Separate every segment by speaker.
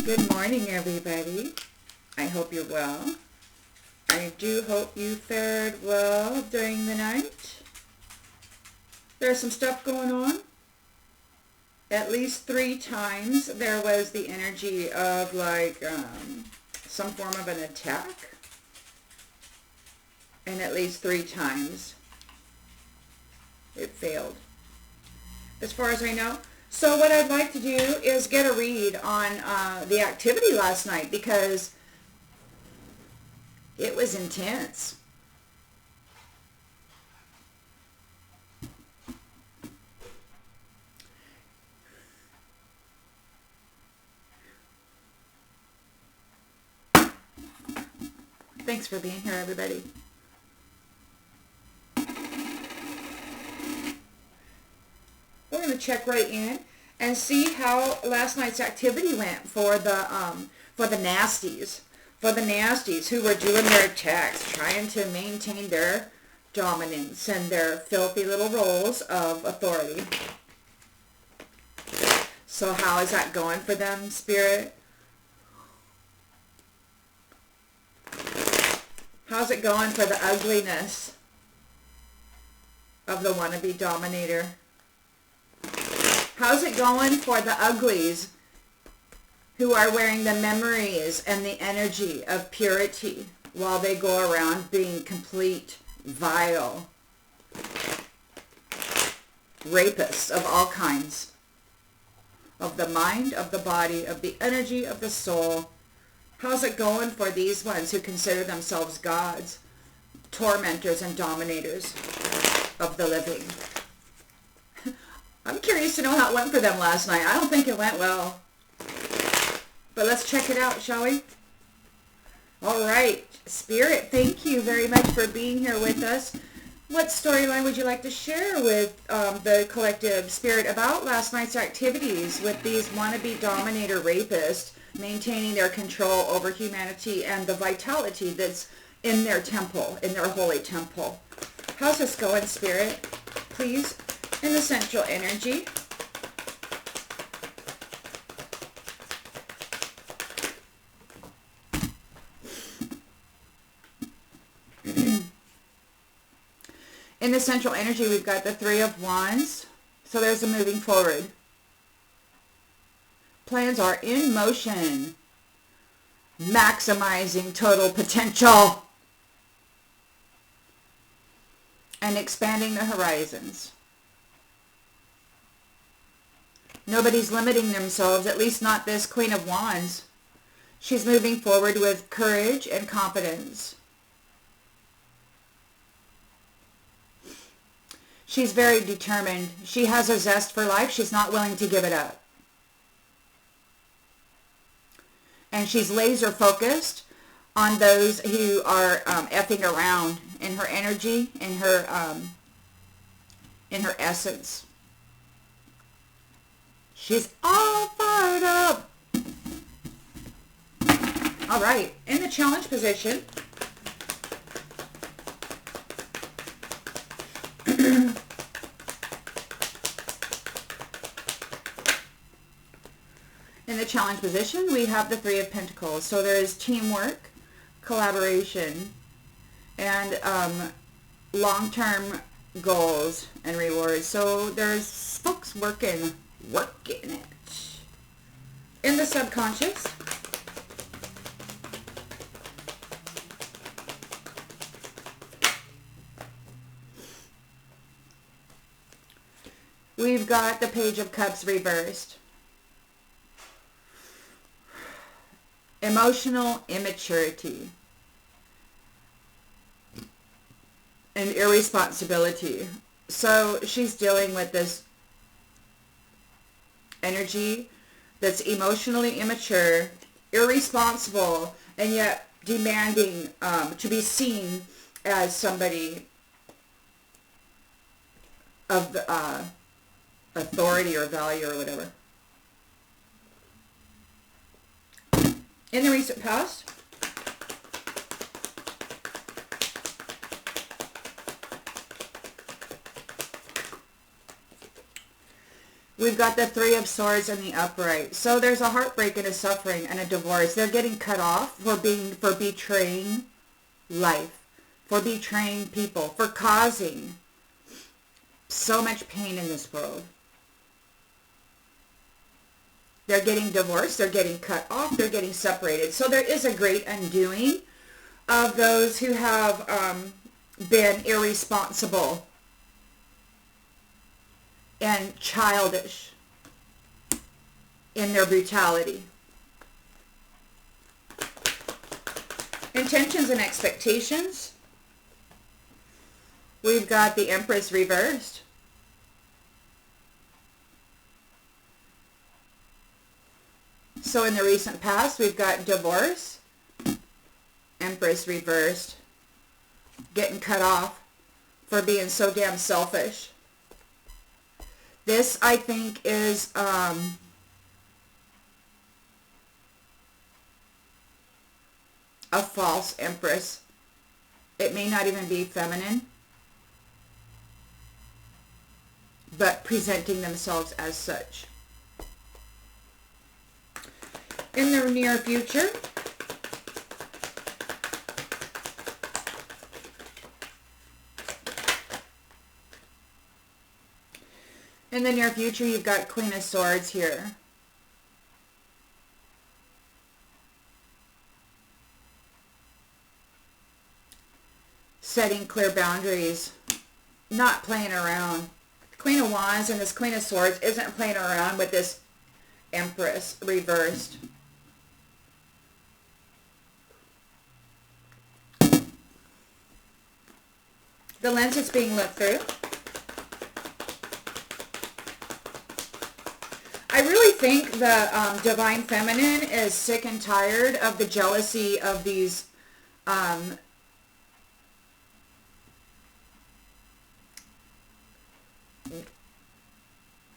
Speaker 1: Good morning, everybody. I hope you're well. I do hope you fared well during the night. There's some stuff going on. At least 3 times there was the energy of like some form of an attack. And at least 3 times it failed, as far as I know. So what I'd like to do is get a read on the activity last night, because it was intense. Thanks for being here, everybody. We're going to check right in and see how last night's activity went for the nasties who were doing their attacks, trying to maintain their dominance and their filthy little roles of authority. So how is that going for them, Spirit? How's it going for the ugliness of the wannabe dominator? How's it going for the uglies who are wearing the memories and the energy of purity while they go around being complete, vile rapists of all kinds? Of the mind, of the body, of the energy, of the soul. How's it going for these ones who consider themselves gods, tormentors and dominators of the living? I'm curious to know how it went for them last night. I don't think it went well. But let's check it out, shall we? All right. Spirit, thank you very much for being here with us. What storyline would you like to share with the collective, Spirit, about last night's activities with these wannabe dominator rapists maintaining their control over humanity and the vitality that's in their temple, in their holy temple? How's this going, Spirit? Please. In the central energy. In the central energy, we've got the 3 of Wands. So there's a moving forward. Plans are in motion. Maximizing total potential. And expanding the horizons. Nobody's limiting themselves, at least not this Queen of Wands. She's moving forward with courage and confidence. She's very determined. She has a zest for life. She's not willing to give it up. And she's laser focused on those who are effing around in her energy, in her essence. She's all fired up. All right. In the challenge position, we have the 3 of Pentacles. So there is teamwork, collaboration, and long-term goals and rewards. So there's folks working it. In the subconscious, we've got the Page of Cups reversed. Emotional immaturity and irresponsibility. So she's dealing with this energy that's emotionally immature, irresponsible, and yet demanding to be seen as somebody of authority or value or whatever. In the recent past, We've got the Three of Swords in the upright. So there's a heartbreak and a suffering and a divorce. They're getting cut off for betraying life, for betraying people, for causing so much pain in this world. They're getting divorced, they're getting cut off, they're getting separated. So there is a great undoing of those who have been irresponsible and childish in their brutality. Intentions and expectations. We've got the Empress reversed. So in the recent past, we've got divorce, Empress reversed, getting cut off for being so damn selfish. This, I think, is a false Empress. It may not even be feminine, but presenting themselves as such. In the near future, you've got Queen of Swords here. Setting clear boundaries, not playing around. Queen of Wands and this Queen of Swords isn't playing around with this Empress reversed. The lens it's being looked through. I really think the Divine Feminine is sick and tired of the jealousy of these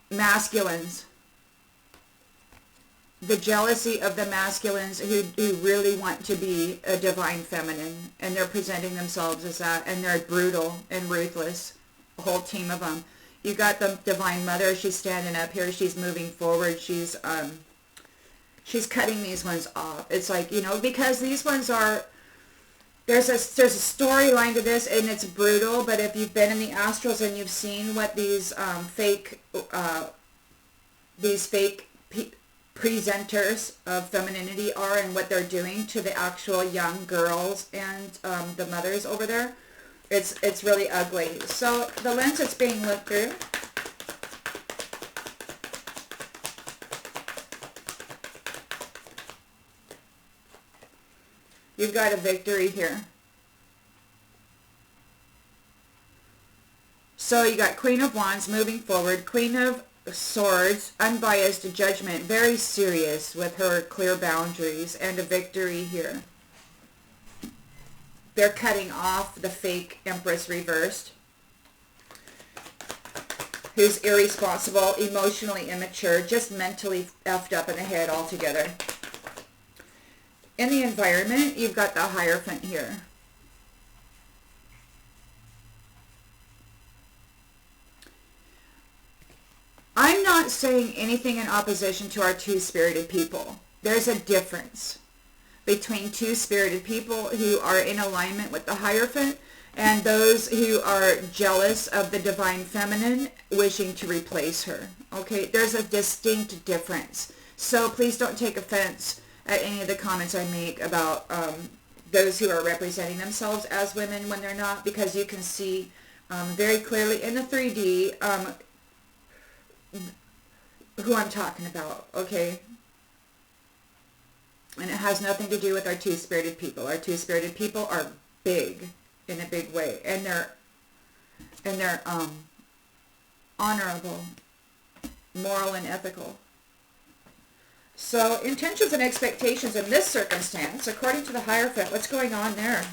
Speaker 1: masculines. The jealousy of the masculines who really want to be a Divine Feminine, and they're presenting themselves as that, and they're brutal and ruthless, a whole team of them. You got the Divine Mother. She's standing up here. She's moving forward. She's cutting these ones off. It's like, you know, because these ones are, there's a storyline to this, and it's brutal. But if you've been in the astrals and you've seen what these fake presenters of femininity are and what they're doing to the actual young girls and the mothers over there, it's really ugly. So the lens it's being looked through. You've got a victory here. So you got Queen of Wands moving forward, Queen of Swords, unbiased judgment, very serious with her clear boundaries, and a victory here. They're cutting off the fake Empress reversed, who's irresponsible, emotionally immature, just mentally effed up in the head altogether. In the environment, you've got the Hierophant here. I'm not saying anything in opposition to our two-spirited people. There's a difference between two-spirited people who are in alignment with the Hierophant and those who are jealous of the Divine Feminine, wishing to replace her. Okay, there's a distinct difference. So please don't take offense at any of the comments I make about those who are representing themselves as women when they're not, because you can see very clearly in the 3D who I'm talking about, okay? And it has nothing to do with our two-spirited people. Our two-spirited people are big in a big way, and they're honorable, moral, and ethical. So intentions and expectations in this circumstance, according to the Hierophant, what's going on there?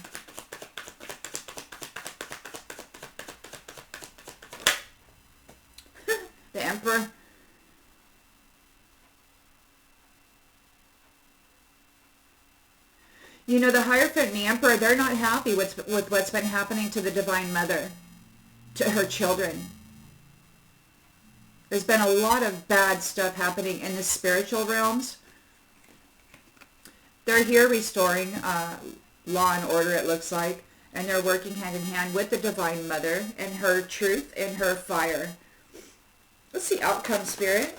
Speaker 1: The Emperor. You know, the Hierophant and the Emperor, they're not happy with what's been happening to the Divine Mother, to her children. There's been a lot of bad stuff happening in the spiritual realms. They're here restoring law and order, it looks like. And they're working hand in hand with the Divine Mother and her truth and her fire. Let's see outcome, Spirit.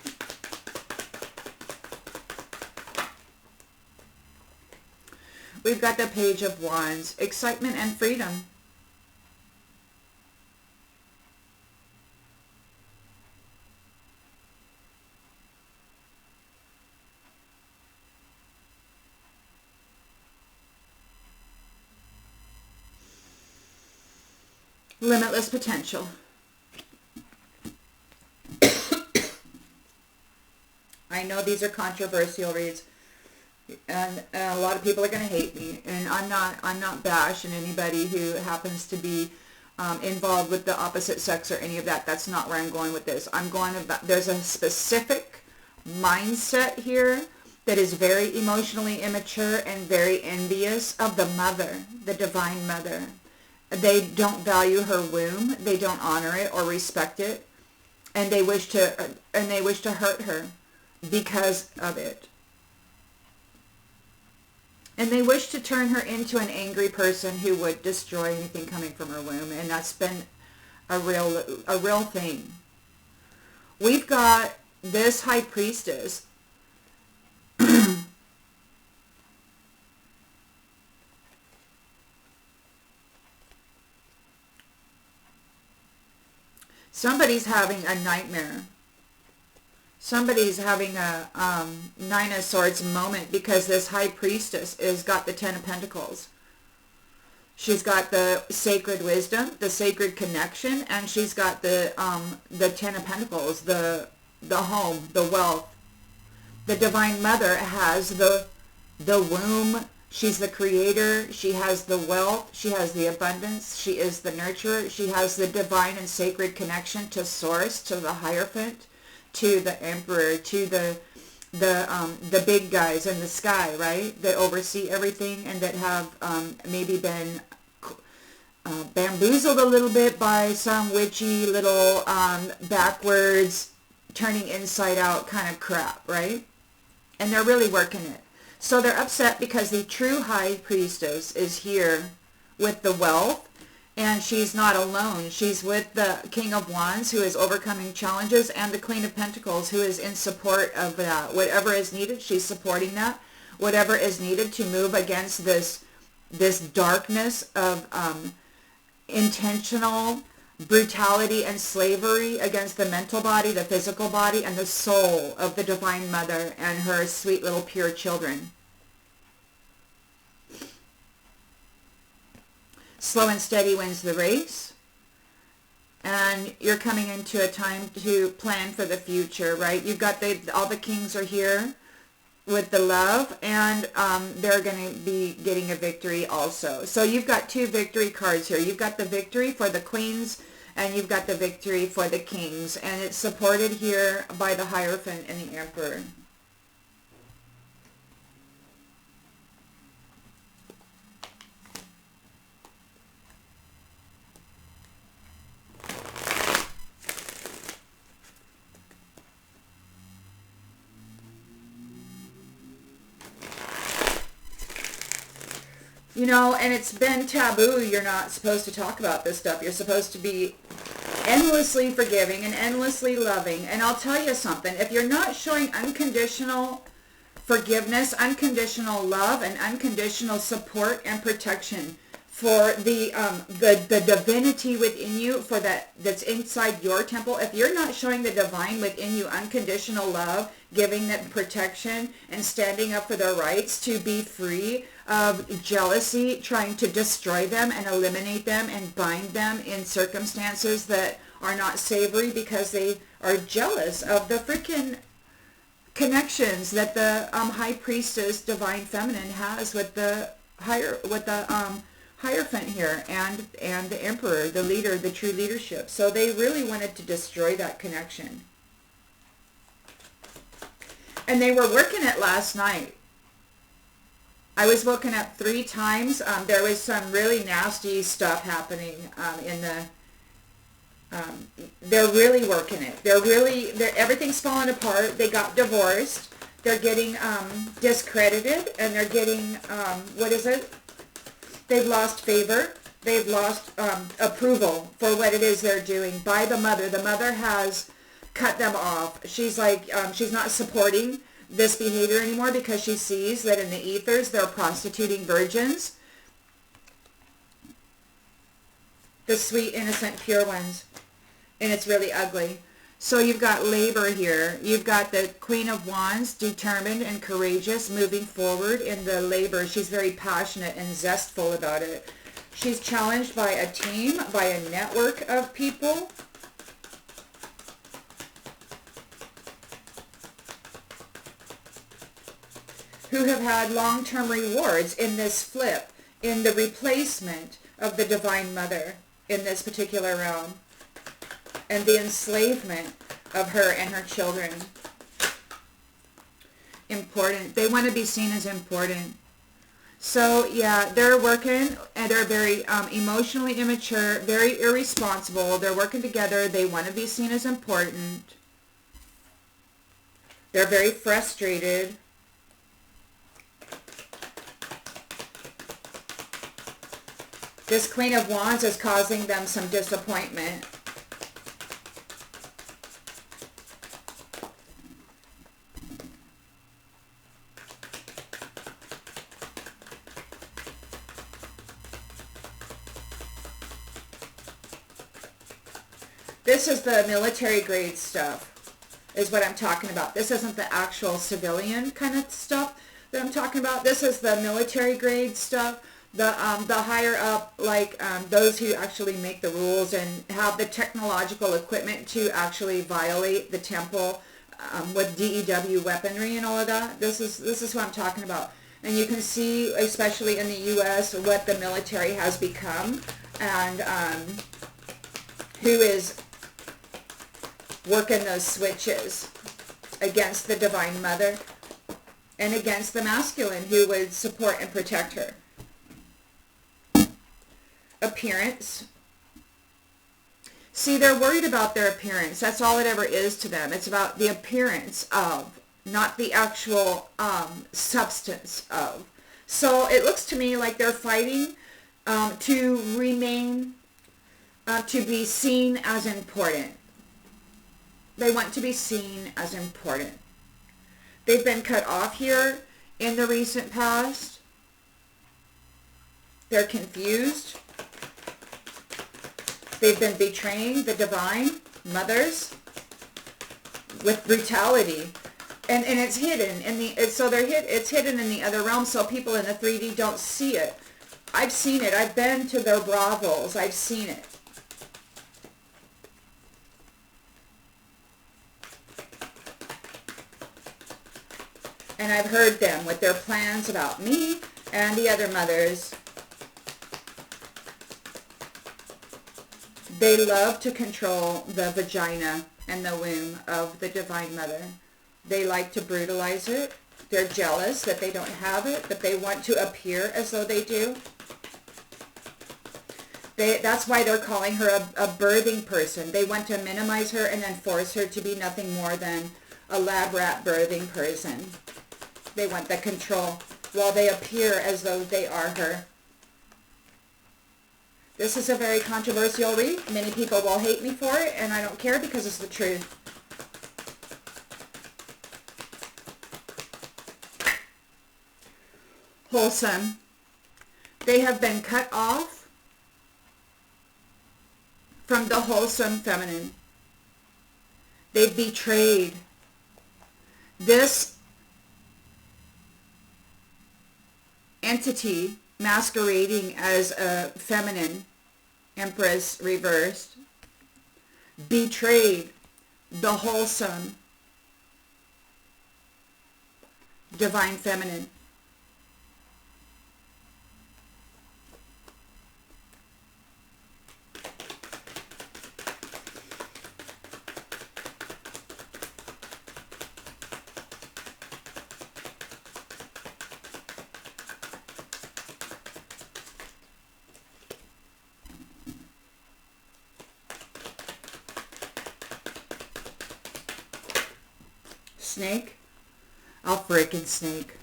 Speaker 1: We've got the Page of Wands. Excitement and freedom. Limitless potential. I know these are controversial reads, and a lot of people are going to hate me, and I'm not bashing anybody who happens to be involved with the opposite sex or any of that. That's not where I'm going with this. I'm going about, there's a specific mindset here that is very emotionally immature and very envious of the mother, the Divine Mother. They don't value her womb. They don't honor it or respect it, and they wish to hurt her because of it. And they wish to turn her into an angry person who would destroy anything coming from her womb, and that's been a real thing. We've got this High Priestess. Somebody's having a nightmare. Somebody's having a Nine of Swords moment because this High Priestess has got the Ten of Pentacles. She's got the sacred wisdom, the sacred connection, and she's got the Ten of Pentacles, the home, the wealth. The Divine Mother has the womb. She's the creator. She has the wealth. She has the abundance. She is the nurturer. She has the divine and sacred connection to Source, to the Hierophant, to the Emperor, to the big guys in the sky, right? That oversee everything and that have maybe been bamboozled a little bit by some witchy little backwards, turning inside out kind of crap, right? And they're really working it. So they're upset because the true High Priestess is here with the wealth, and she's not alone. She's with the King of Wands, who is overcoming challenges, and the Queen of Pentacles, who is in support of that. Whatever is needed, she's supporting that. Whatever is needed to move against this darkness of intentional brutality and slavery against the mental body, the physical body, and the soul of the Divine Mother and her sweet little pure children. Slow and steady wins the race. And you're coming into a time to plan for the future, right? You've got all the kings are here with the love, and they're going to be getting a victory also. So you've got two victory cards here. You've got the victory for the queens, and you've got the victory for the kings, and it's supported here by the Hierophant and the Emperor. You know, and it's been taboo. You're not supposed to talk about this stuff. You're supposed to be endlessly forgiving and endlessly loving. And I'll tell you something. If you're not showing unconditional forgiveness, unconditional love, and unconditional support and protection for the divinity within you, for that's inside your temple, if you're not showing the divine within you unconditional love, giving them protection, and standing up for their rights to be free of jealousy, trying to destroy them and eliminate them and bind them in circumstances that are not savory because they are jealous of the freaking connections that the High Priestess, Divine Feminine, has with the Hierophant here and the Emperor, the leader, the true leadership. So they really wanted to destroy that connection. And they were working it last night. I was woken up 3 times. There was some really nasty stuff happening in the They're really working it. Everything's falling apart. They got divorced. They're getting discredited, and they're getting, what is it? They've lost favor. They've lost approval for what it is they're doing by the mother. The mother has cut them off. She's like, she's not supporting this behavior anymore because she sees that in the ethers they're prostituting virgins. The sweet, innocent, pure ones. And it's really ugly. So you've got labor here. You've got the Queen of Wands, determined and courageous, moving forward in the labor. She's very passionate and zestful about it. She's challenged by a team, by a network of people. Who have had long-term rewards in this flip, in the replacement of the Divine Mother in this particular realm, and the enslavement of her and her children. Important. They want to be seen as important. So yeah, they're working, and they're very emotionally immature, very irresponsible. They're working together. They want to be seen as important. They're very frustrated. This Queen of Wands is causing them some disappointment. This is the military grade stuff, is what I'm talking about. This isn't the actual civilian kind of stuff that I'm talking about. This is the military grade stuff. The higher up, like those who actually make the rules and have the technological equipment to actually violate the temple with DEW weaponry and all of that. This is what I'm talking about. And you can see, especially in the U.S., what the military has become, and who is working those switches against the Divine Mother and against the masculine who would support and protect her. Appearance. See, they're worried about their appearance. That's all it ever is to them. It's about the appearance of, not the actual substance of. So it looks to me like they're fighting to remain, to be seen as important. They want to be seen as important. They've been cut off here in the recent past. They're confused. They've been betraying the Divine Mothers with brutality. And it's hidden in the, it's hidden in the other realm, so people in the 3D don't see it. I've seen it. I've been to their brothels. I've seen it. And I've heard them with their plans about me and the other mothers. They love to control the vagina and the womb of the Divine Mother. They like to brutalize it. They're jealous that they don't have it, that they want to appear as though they do. That's why they're calling her a birthing person. They want to minimize her and then force her to be nothing more than a lab rat birthing person. They want the control while they appear as though they are her. This is a very controversial read. Many people will hate me for it, and I don't care because it's the truth. Wholesome. They have been cut off from the wholesome feminine. They've betrayed. This entity masquerading as a feminine, empress reversed, betrayed the wholesome divine feminine. snake. I'll frickin' snake.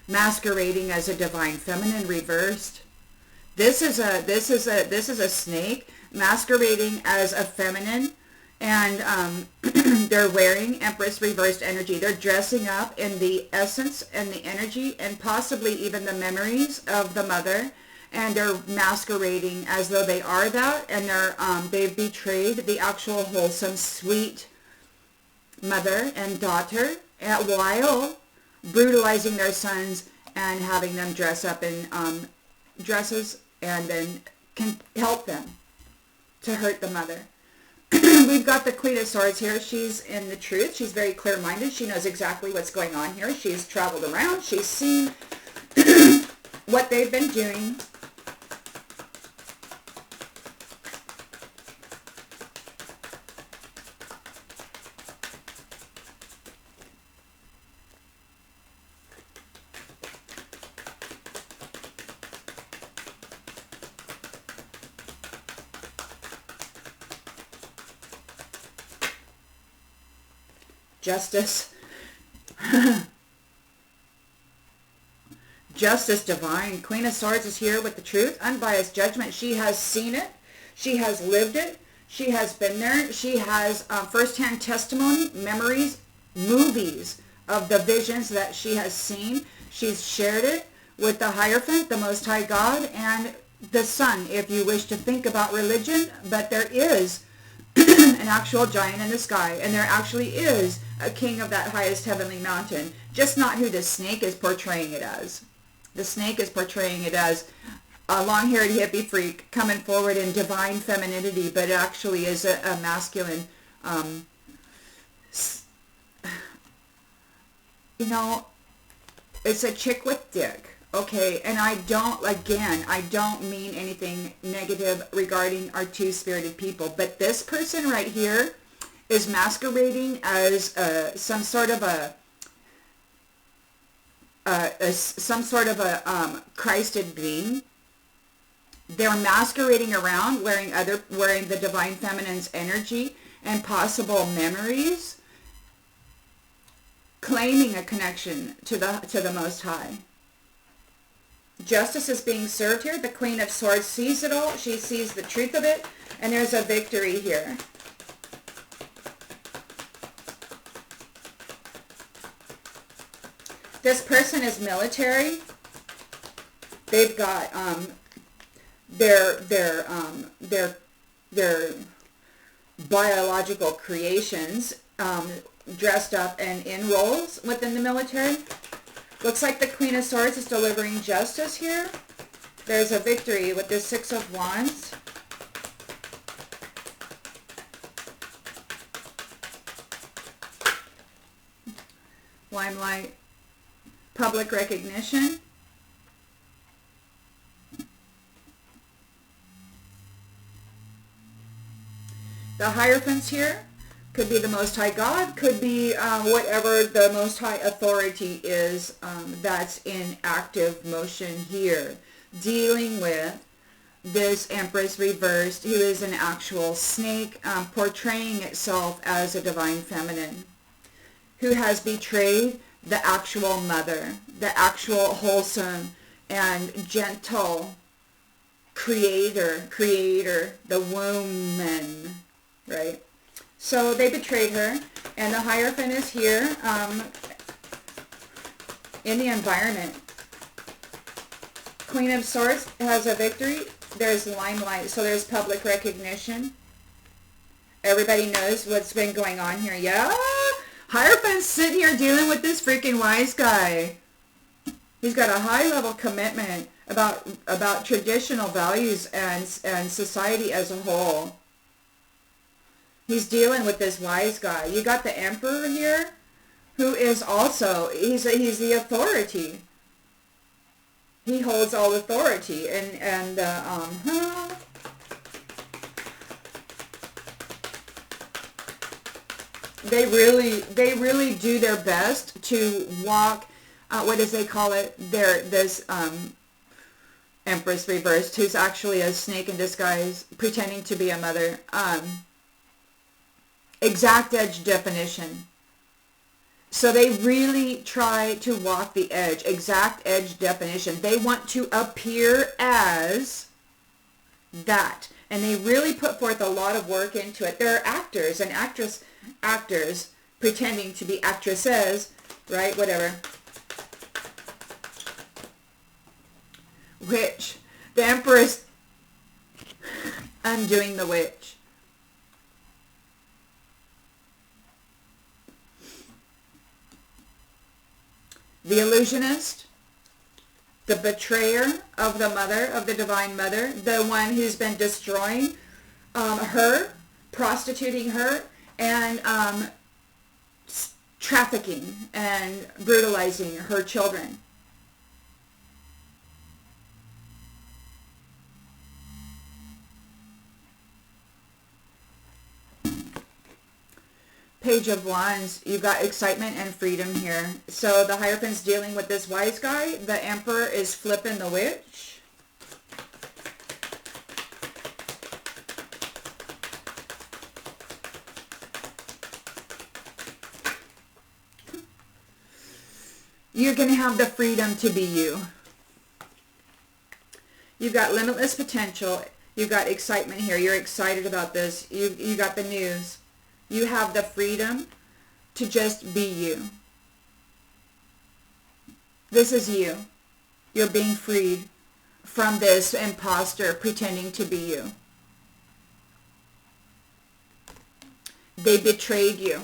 Speaker 1: Masquerading as a divine feminine reversed. This is a snake masquerading as a feminine, and they're wearing Empress reversed energy. They're dressing up in the essence and the energy and possibly even the memories of the mother, and they're masquerading as though they are that, and they've betrayed the actual wholesome, sweet mother and daughter, while brutalizing their sons and having them dress up in dresses, and then can help them to hurt the mother. We've got the Queen of Swords here. She's in the truth. She's very clear-minded. She knows exactly what's going on here. She's traveled around. She's seen what they've been doing. Justice. Justice divine. Queen of Swords is here with the truth. Unbiased judgment. She has seen it. She has lived it. She has been there. She has firsthand testimony, memories, movies of the visions that she has seen. She's shared it with the Hierophant, the Most High God, and the Sun, if you wish to think about religion. But there is an actual giant in the sky, and there actually is a king of that highest heavenly mountain, just not who the snake is portraying it as. The snake is portraying it as a long-haired hippie freak coming forward in divine femininity, but it actually is a masculine, you know, it's a chick with dick. Okay, and I don't mean anything negative regarding our two-spirited people, but this person right here is masquerading as some sort of a Christed being. They're masquerading around, wearing the divine feminine's energy and possible memories, claiming a connection to the Most High. Justice is being served here. The Queen of Swords sees it all. She sees the truth of it. And there's a victory here. This person is military. They've got their biological creations dressed up and in roles within the military. Looks like the Queen of Swords is delivering justice here. There's a victory with the Six of Wands. Limelight. Public recognition. The Hierophants here. Could be the Most High God, could be whatever the Most High authority is that's in active motion here. Dealing with this Empress reversed, who is an actual snake, portraying itself as a divine feminine, who has betrayed the actual mother, the actual wholesome and gentle creator, the woman, right? So they betrayed her, and the Hierophant is here in the environment. Queen of Swords has a victory. There's limelight, so there's public recognition. Everybody knows what's been going on here. Yeah, Hierophant's sitting here dealing with this freaking wise guy. He's got a high-level commitment about traditional values and society as a whole. He's dealing with this wise guy. You got the Emperor here, who is also, he's the authority. He holds all authority, and they really do their best to walk. What does they call it? This Empress reversed, who's actually a snake in disguise, pretending to be a mother. Exact edge definition. So they really try to walk the edge, exact edge definition. They want to appear as that. And they really put forth a lot of work into it. There are actors and actors pretending to be actresses, right? Whatever. Witch. The empress undoing the witch. The illusionist. The betrayer of the mother, of the divine mother, the one who's been destroying her, prostituting her, and trafficking and brutalizing her children. Page of Wands, you've got excitement and freedom here. So the Hierophant's dealing with this wise guy. The Emperor is flipping the witch. You're going to have the freedom to be you. You've got limitless potential. You've got excitement here. You're excited about this. You got the news. You have the freedom to just be you. This is you. You're being freed from this imposter pretending to be you. They betrayed you.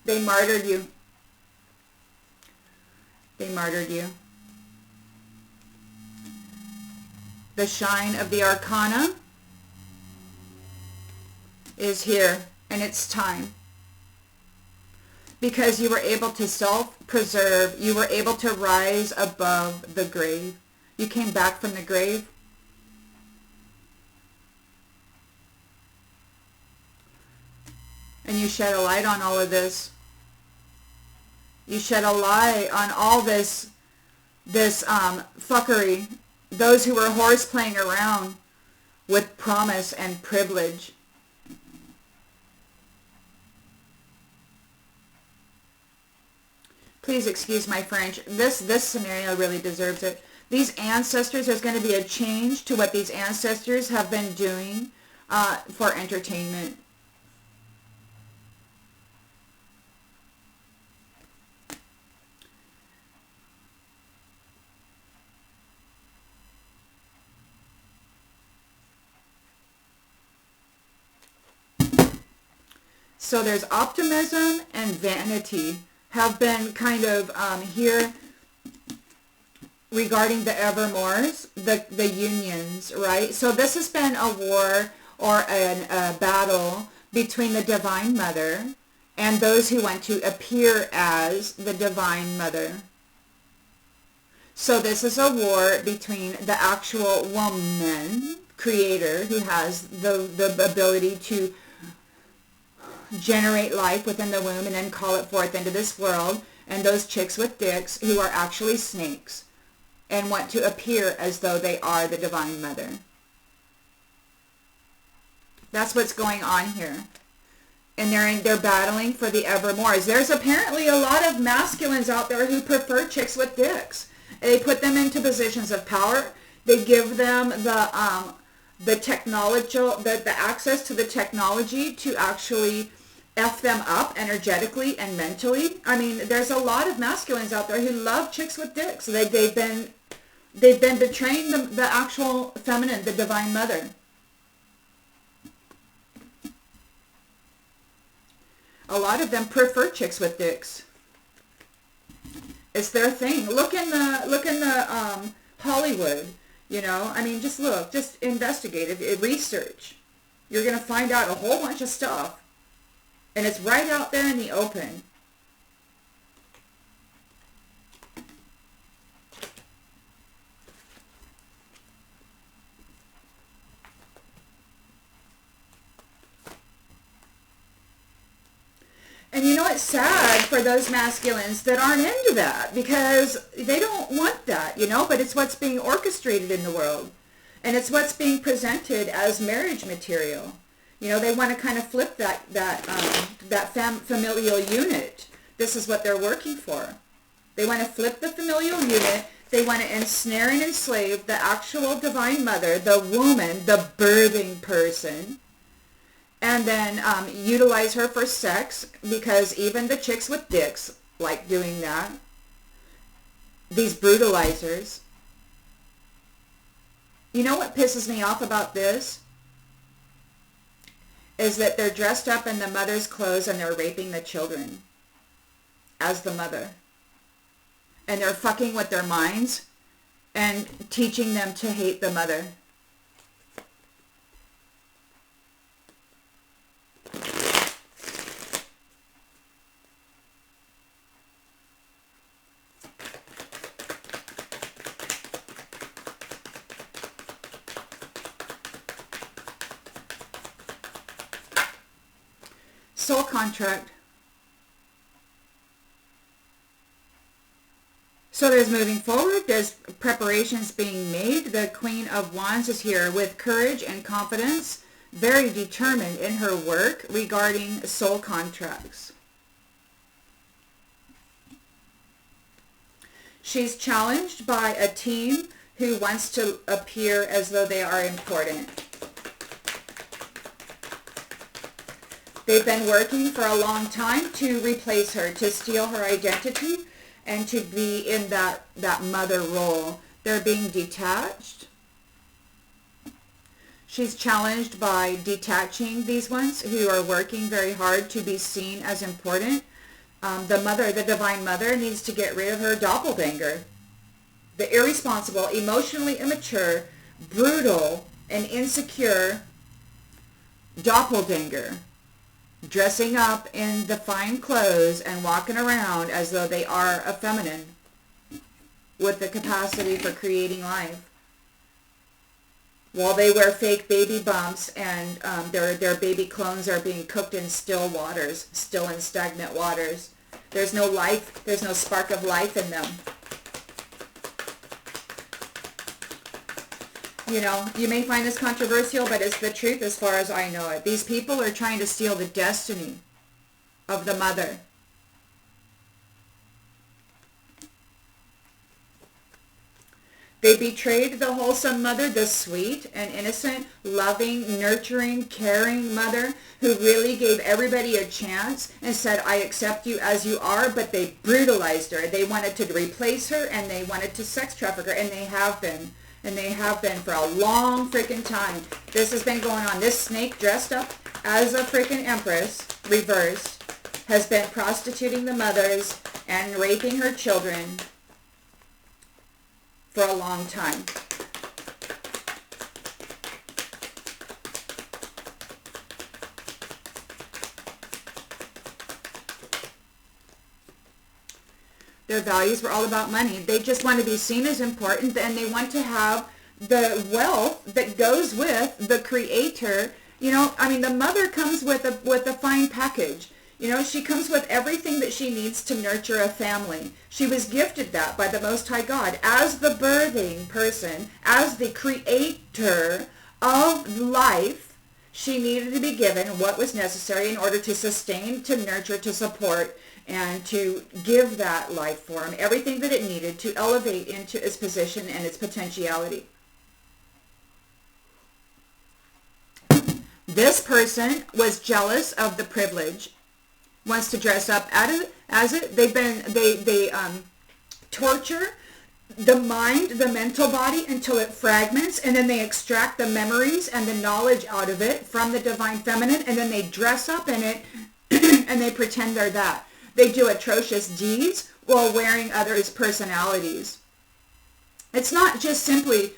Speaker 1: They martyred you. They martyred you. The shine of the Arcana is here, and it's time. Because you were able to self-preserve. You were able to rise above the grave. You came back from the grave. And you shed a light on all of this. You shed a light on all this fuckery. Those who were horse playing around with promise and privilege. Please excuse my French. This scenario really deserves it. These ancestors, there's going to be a change to what these ancestors have been doing for entertainment. So there's optimism and vanity have been kind of here regarding the evermores, the unions, right? So this has been a war or a battle between the Divine Mother and those who want to appear as the Divine Mother. So this is a war between the actual woman, creator, who has the ability to generate life within the womb and then call it forth into this world, and those chicks with dicks who are actually snakes and want to appear as though they are the Divine Mother. That's what's going on here. And they're battling for the evermores. There's apparently a lot of masculines out there who prefer chicks with dicks. They put them into positions of power. They give them the technology, the access to the technology to actually F them up energetically and mentally. I mean, there's a lot of masculines out there who love chicks with dicks. They've been betraying the actual feminine, the Divine Mother. A lot of them prefer chicks with dicks. It's their thing. Look in the Hollywood. You know, I mean, just look, just investigate, research. You're going to find out a whole bunch of stuff. And it's right out there in the open. And you know what? it's sad for those masculines that aren't into that, because they don't want that, you know, but it's what's being orchestrated in the world. And it's what's being presented as marriage material. You know, they want to kind of flip that familial unit. This is what they're working for. They want to flip the familial unit. They want to ensnare and enslave the actual divine mother, the woman, the birthing person, and then utilize her for sex, because even the chicks with dicks like doing that. These brutalizers. You know what pisses me off about this? Is that they're dressed up in the mother's clothes and they're raping the children as the mother. And they're fucking with their minds and teaching them to hate the mother. Soul contract. So there's moving forward. There's preparations being made. The Queen of Wands is here with courage and confidence, very determined in her work regarding soul contracts. She's challenged by a team who wants to appear as though they are important. They've been working for a long time to replace her, to steal her identity, and to be in that mother role. They're being detached. She's challenged by detaching these ones who are working very hard to be seen as important. The mother, the divine mother, needs to get rid of her doppelganger. The irresponsible, emotionally immature, brutal, and insecure doppelganger, dressing up in the fine clothes and walking around as though they are a feminine with the capacity for creating life, while they wear fake baby bumps and their baby clones are being cooked in still waters, still and stagnant waters. There's no life, there's no spark of life in them. You know, you may find this controversial, but it's the truth as far as I know it. These people are trying to steal the destiny of the mother. They betrayed the wholesome mother, the sweet and innocent, loving, nurturing, caring mother who really gave everybody a chance and said, I accept you as you are, but they brutalized her. They wanted to replace her and they wanted to sex traffic her, and they have been. And they have been for a long freaking time. This has been going on. This snake dressed up as a freaking empress, reversed, has been prostituting the mothers and raping her children for a long time. Their values were all about money. They just want to be seen as important, and they want to have the wealth that goes with the creator. You know, I mean, the mother comes with a fine package. You know, she comes with everything that she needs to nurture a family. She was gifted that by the Most High God as the birthing person, as the creator of life. She needed to be given what was necessary in order to sustain, to nurture, to support, and to give that life form everything that it needed to elevate into its position and its potentiality. This person was jealous of the privilege, wants to dress up as it. They torture the mind, the mental body, until it fragments, and then they extract the memories and the knowledge out of it from the divine feminine, and then they dress up in it and they pretend they're that. They do atrocious deeds while wearing others' personalities. It's not just simply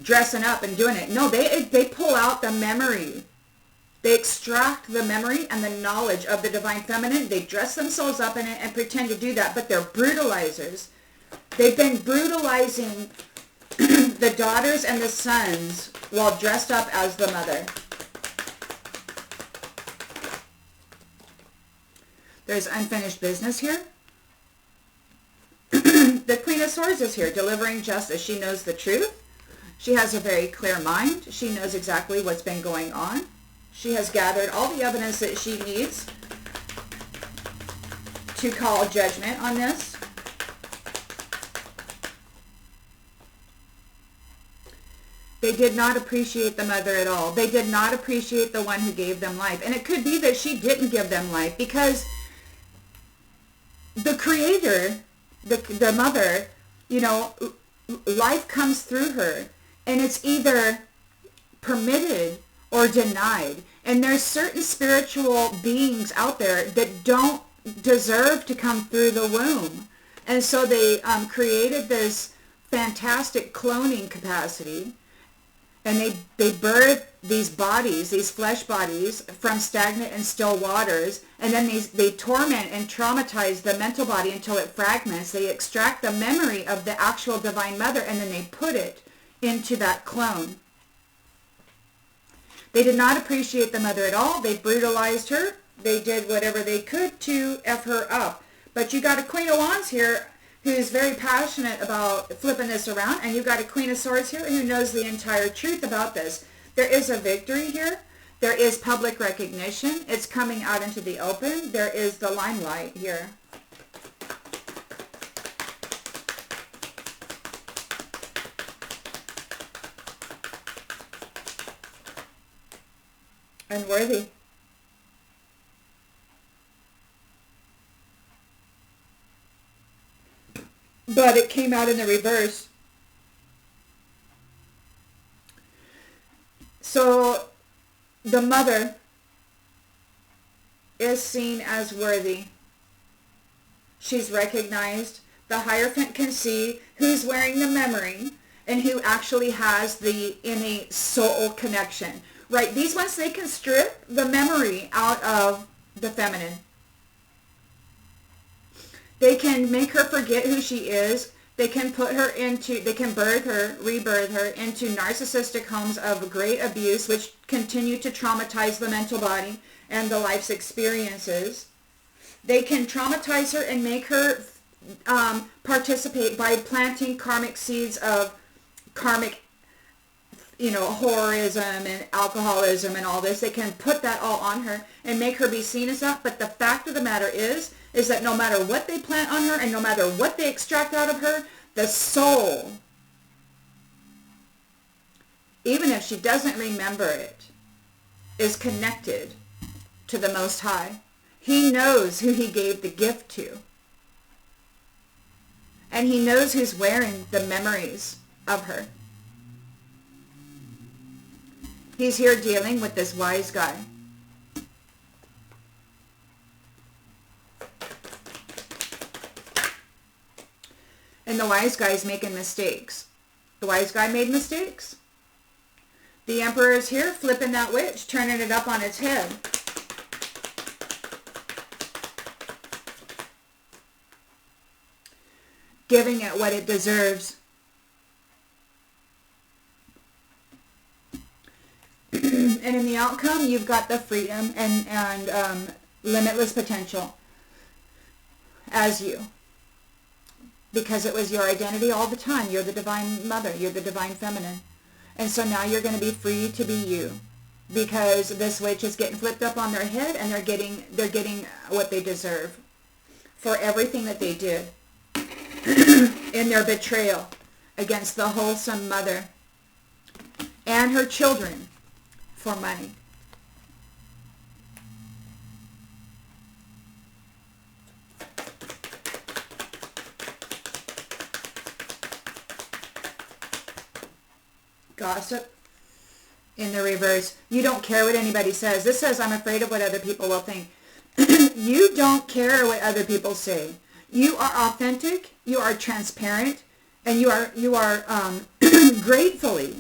Speaker 1: dressing up and doing it. No, they pull out the memory. They extract the memory and the knowledge of the divine feminine. They dress themselves up in it and pretend to do that, but they're brutalizers. They've been brutalizing the daughters and the sons while dressed up as the mother. There's unfinished business here. The Queen of Swords is here, delivering justice. She knows the truth. She has a very clear mind. She knows exactly what's been going on. She has gathered all the evidence that she needs to call judgment on this. They did not appreciate the mother at all. They did not appreciate the one who gave them life. And it could be that she didn't give them life because the creator, the mother, you know, life comes through her. And it's either permitted or denied. And there's certain spiritual beings out there that don't deserve to come through the womb. And so they created this fantastic cloning capacity. And they birthed these bodies, these flesh bodies, from stagnant and still waters. And then they torment and traumatize the mental body until it fragments. They extract the memory of the actual Divine Mother, and then they put it into that clone. They did not appreciate the mother at all. They brutalized her. They did whatever they could to F her up. But you got a Queen of Wands here who's very passionate about flipping this around, and you've got a Queen of Swords here who knows the entire truth about this. There is a victory here. There is public recognition. It's coming out into the open. There is the limelight here. Unworthy. But it came out in the reverse. So the mother is seen as worthy. She's recognized. The Hierophant can see who's wearing the memory and who actually has the innate soul connection. Right, these ones, they can strip the memory out of the feminine. They can make her forget who she is. They can put her into, they can birth her, rebirth her into narcissistic homes of great abuse, which continue to traumatize the mental body and the life's experiences. They can traumatize her and make her participate by planting karmic seeds of karmic, you know, horrorism and alcoholism and all this. They can put that all on her and make her be seen as that. But the fact of the matter is that no matter what they plant on her and no matter what they extract out of her, the soul, even if she doesn't remember it, is connected to the Most High. He knows who he gave the gift to. And he knows who's wearing the memories of her. He's here dealing with this wise guy. And the wise guy's making mistakes. The wise guy made mistakes. The Emperor is here flipping that witch, turning it up on its head. Giving it what it deserves. And in the outcome, you've got the freedom and limitless potential as you. Because it was your identity all the time. You're the Divine Mother. You're the Divine Feminine. And so now you're going to be free to be you. Because this witch is getting flipped up on their head and they're getting what they deserve for everything that they did in their betrayal against the wholesome mother and her children for money. Gossip in the reverse. You don't care what anybody says. This says, I'm afraid of what other people will think. You don't care what other people say. You are authentic, you are transparent, and you are gratefully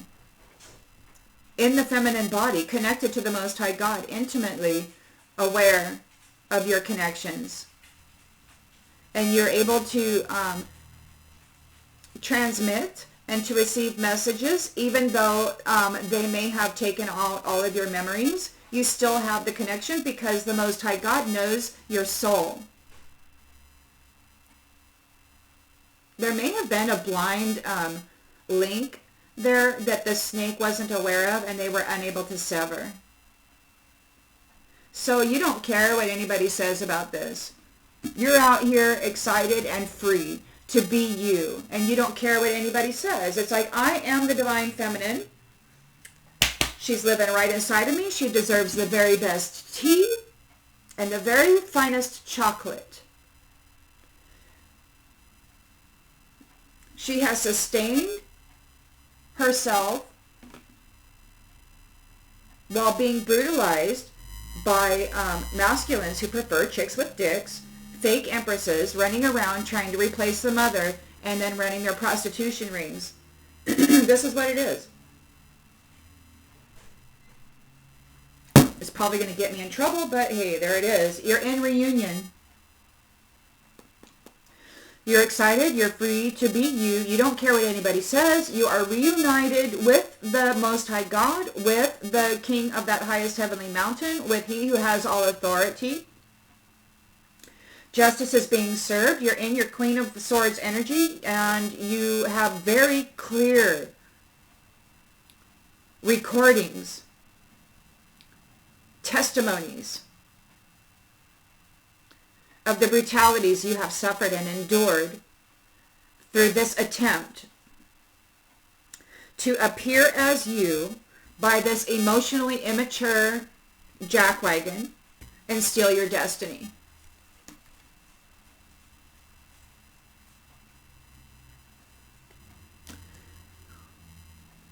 Speaker 1: in the feminine body, connected to the Most High God, intimately aware of your connections. And you're able to transmit and to receive messages, even though they may have taken all of your memories. you still have the connection because the Most High God knows your soul. There may have been a blind link there that the snake wasn't aware of and they were unable to sever. So you don't care what anybody says about this. You're out here excited and free to be you, and you don't care what anybody says. It's like, I am the divine feminine. She's living right inside of me. She deserves the very best tea and the very finest chocolate. She has sustained herself while being brutalized by masculines who prefer chicks with dicks, fake empresses running around trying to replace the mother and then running their prostitution rings. This is what it is. It's probably going to get me in trouble, but hey, there it is. You're in reunion. You're excited. You're free to be you. You don't care what anybody says. You are reunited with the Most High God, with the King of that highest heavenly mountain, with He who has all authority. Justice is being served. You're in your Queen of Swords energy, and you have very clear recordings, testimonies of the brutalities you have suffered and endured through this attempt to appear as you by this emotionally immature jackwagon and steal your destiny.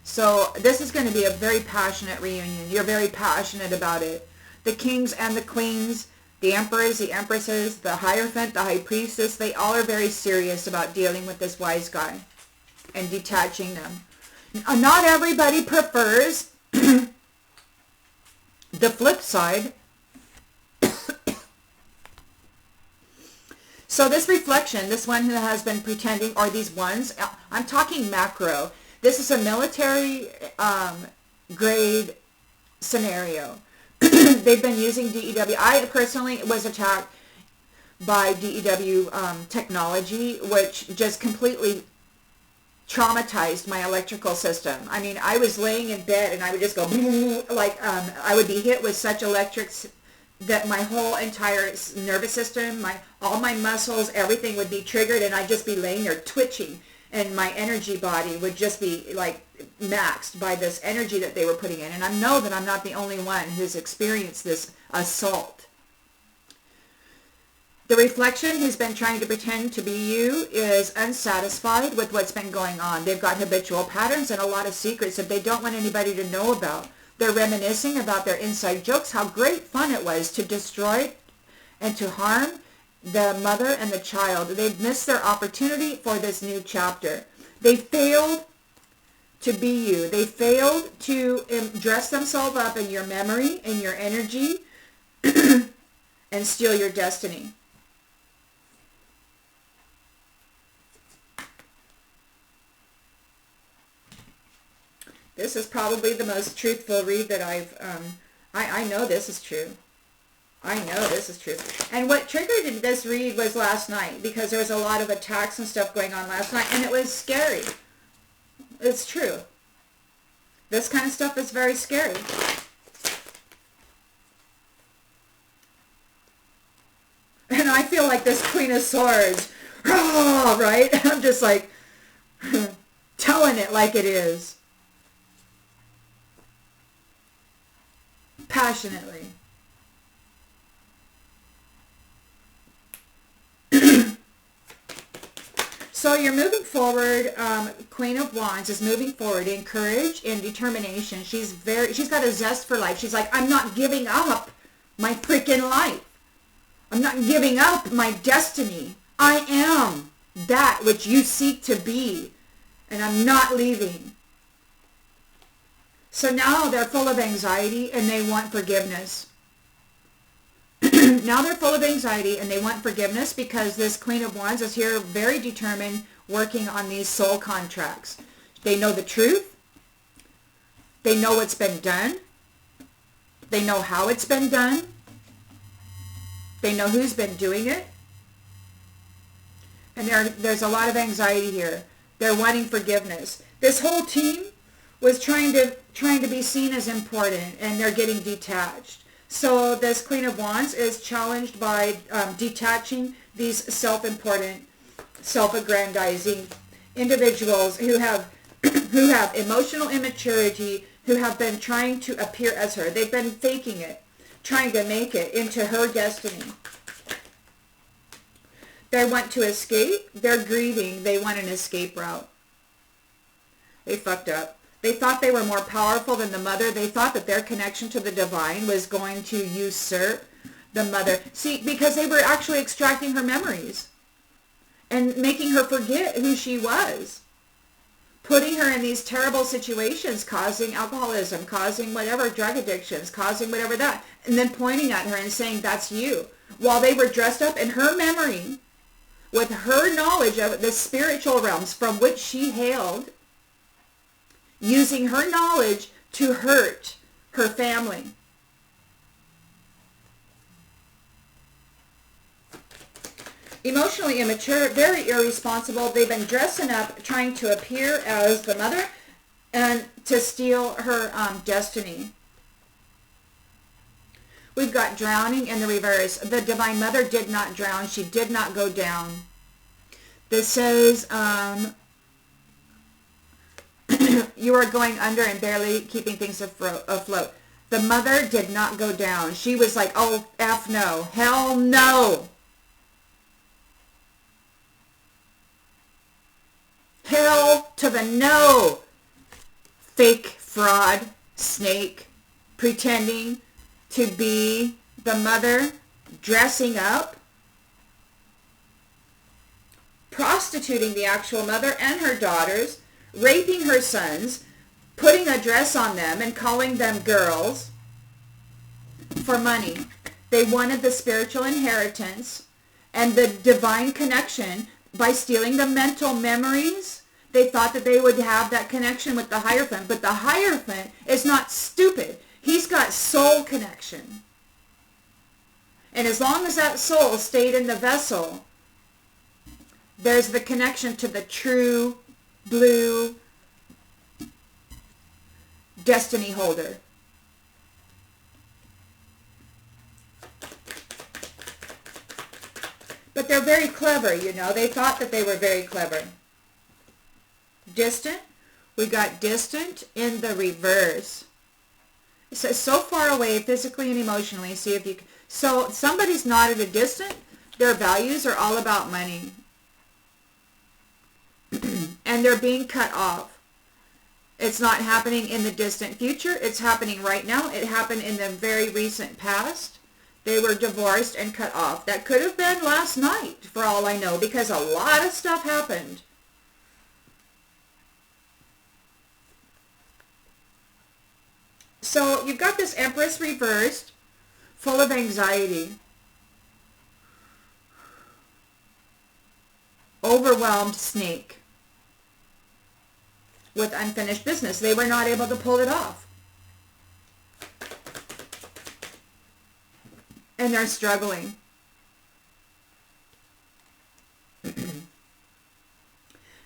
Speaker 1: So this is going to be a very passionate reunion. You're very passionate about it. The kings and the queens, the emperors, the empresses, the Hierophant, the high priestess, they all are very serious about dealing with this wise guy and detaching them. Not everybody prefers the flip side. So this reflection, this one who has been pretending, or these ones, I'm talking macro. This is a military grade scenario. They've been using DEW. I personally was attacked by DEW technology, which just completely traumatized my electrical system. I mean, I was laying in bed and I would just go like I would be hit with such electrics that my whole entire nervous system, all my muscles, everything would be triggered, and I'd just be laying there twitching, and my energy body would just be like maxed by this energy that they were putting in. And I know that I'm not the only one who's experienced this assault. The reflection who's been trying to pretend to be you is unsatisfied with what's been going on. They've got habitual patterns and a lot of secrets that they don't want anybody to know about. They're reminiscing about their inside jokes, how great fun it was to destroy and to harm the mother and the child. They've missed their opportunity for this new chapter. They failed to be you. They failed to dress themselves up in your memory, in your energy, and steal your destiny. This is probably the most truthful read that I know this is true. I know this is true. And what triggered this read was last night, because there was a lot of attacks and stuff going on last night, and it was scary. It's true. This kind of stuff is very scary. And I feel like this Queen of Swords, right? I'm just like telling it like it is. Passionately. So you're moving forward. Queen of Wands is moving forward in courage and determination. She's got a zest for life. She's like, I'm not giving up my freaking life. I'm not giving up my destiny. I am that which you seek to be, and I'm not leaving. So now they're full of anxiety and they want forgiveness. Now they're full of anxiety and they want forgiveness because this Queen of Wands is here very determined, working on these soul contracts. They know the truth. They know what's been done. They know how it's been done. They know who's been doing it. And there's a lot of anxiety here. They're wanting forgiveness. This whole team was trying to be seen as important, and they're getting detached. So this Queen of Wands is challenged by detaching these self-important, self-aggrandizing individuals who have emotional immaturity, who have been trying to appear as her. They've been faking it, trying to make it into her destiny. They want to escape. They're grieving. They want an escape route. They fucked up. They thought they were more powerful than the mother. They thought that their connection to the divine was going to usurp the mother. See, because they were actually extracting her memories and making her forget who she was. Putting her in these terrible situations, causing alcoholism, causing whatever, drug addictions, causing whatever that, and then pointing at her and saying, that's you. While they were dressed up in her memory, with her knowledge of the spiritual realms from which she hailed, using her knowledge to hurt her family. Emotionally immature, very irresponsible. They've been dressing up, trying to appear as the mother and to steal her destiny. We've got drowning in the reverse. The Divine Mother did not drown. She did not go down. This says, you are going under and barely keeping things afloat. The mother did not go down. She was like, oh, F no. Hell no. Hell to the no. Fake, fraud, snake, pretending to be the mother, dressing up, prostituting the actual mother and her daughters, raping her sons, putting a dress on them and calling them girls for money. They wanted the spiritual inheritance and the divine connection by stealing the mental memories. They thought that they would have that connection with the Hierophant, but the Hierophant is not stupid. He's got soul connection. And as long as that soul stayed in the vessel, there's the connection to the true blue destiny holder. But they're very clever, you know. They thought that they were very clever. Distant. We got distant in the reverse. It says so far away physically and emotionally. See if you can. So somebody's not at a distant. Their values are all about money. And they're being cut off. It's not happening in the distant future. It's happening right now. It happened in the very recent past. They were divorced and cut off. That could have been last night, for all I know, because a lot of stuff happened. So you've got this Empress reversed, full of anxiety. Overwhelmed snake with unfinished business. They were not able to pull it off. And they're struggling.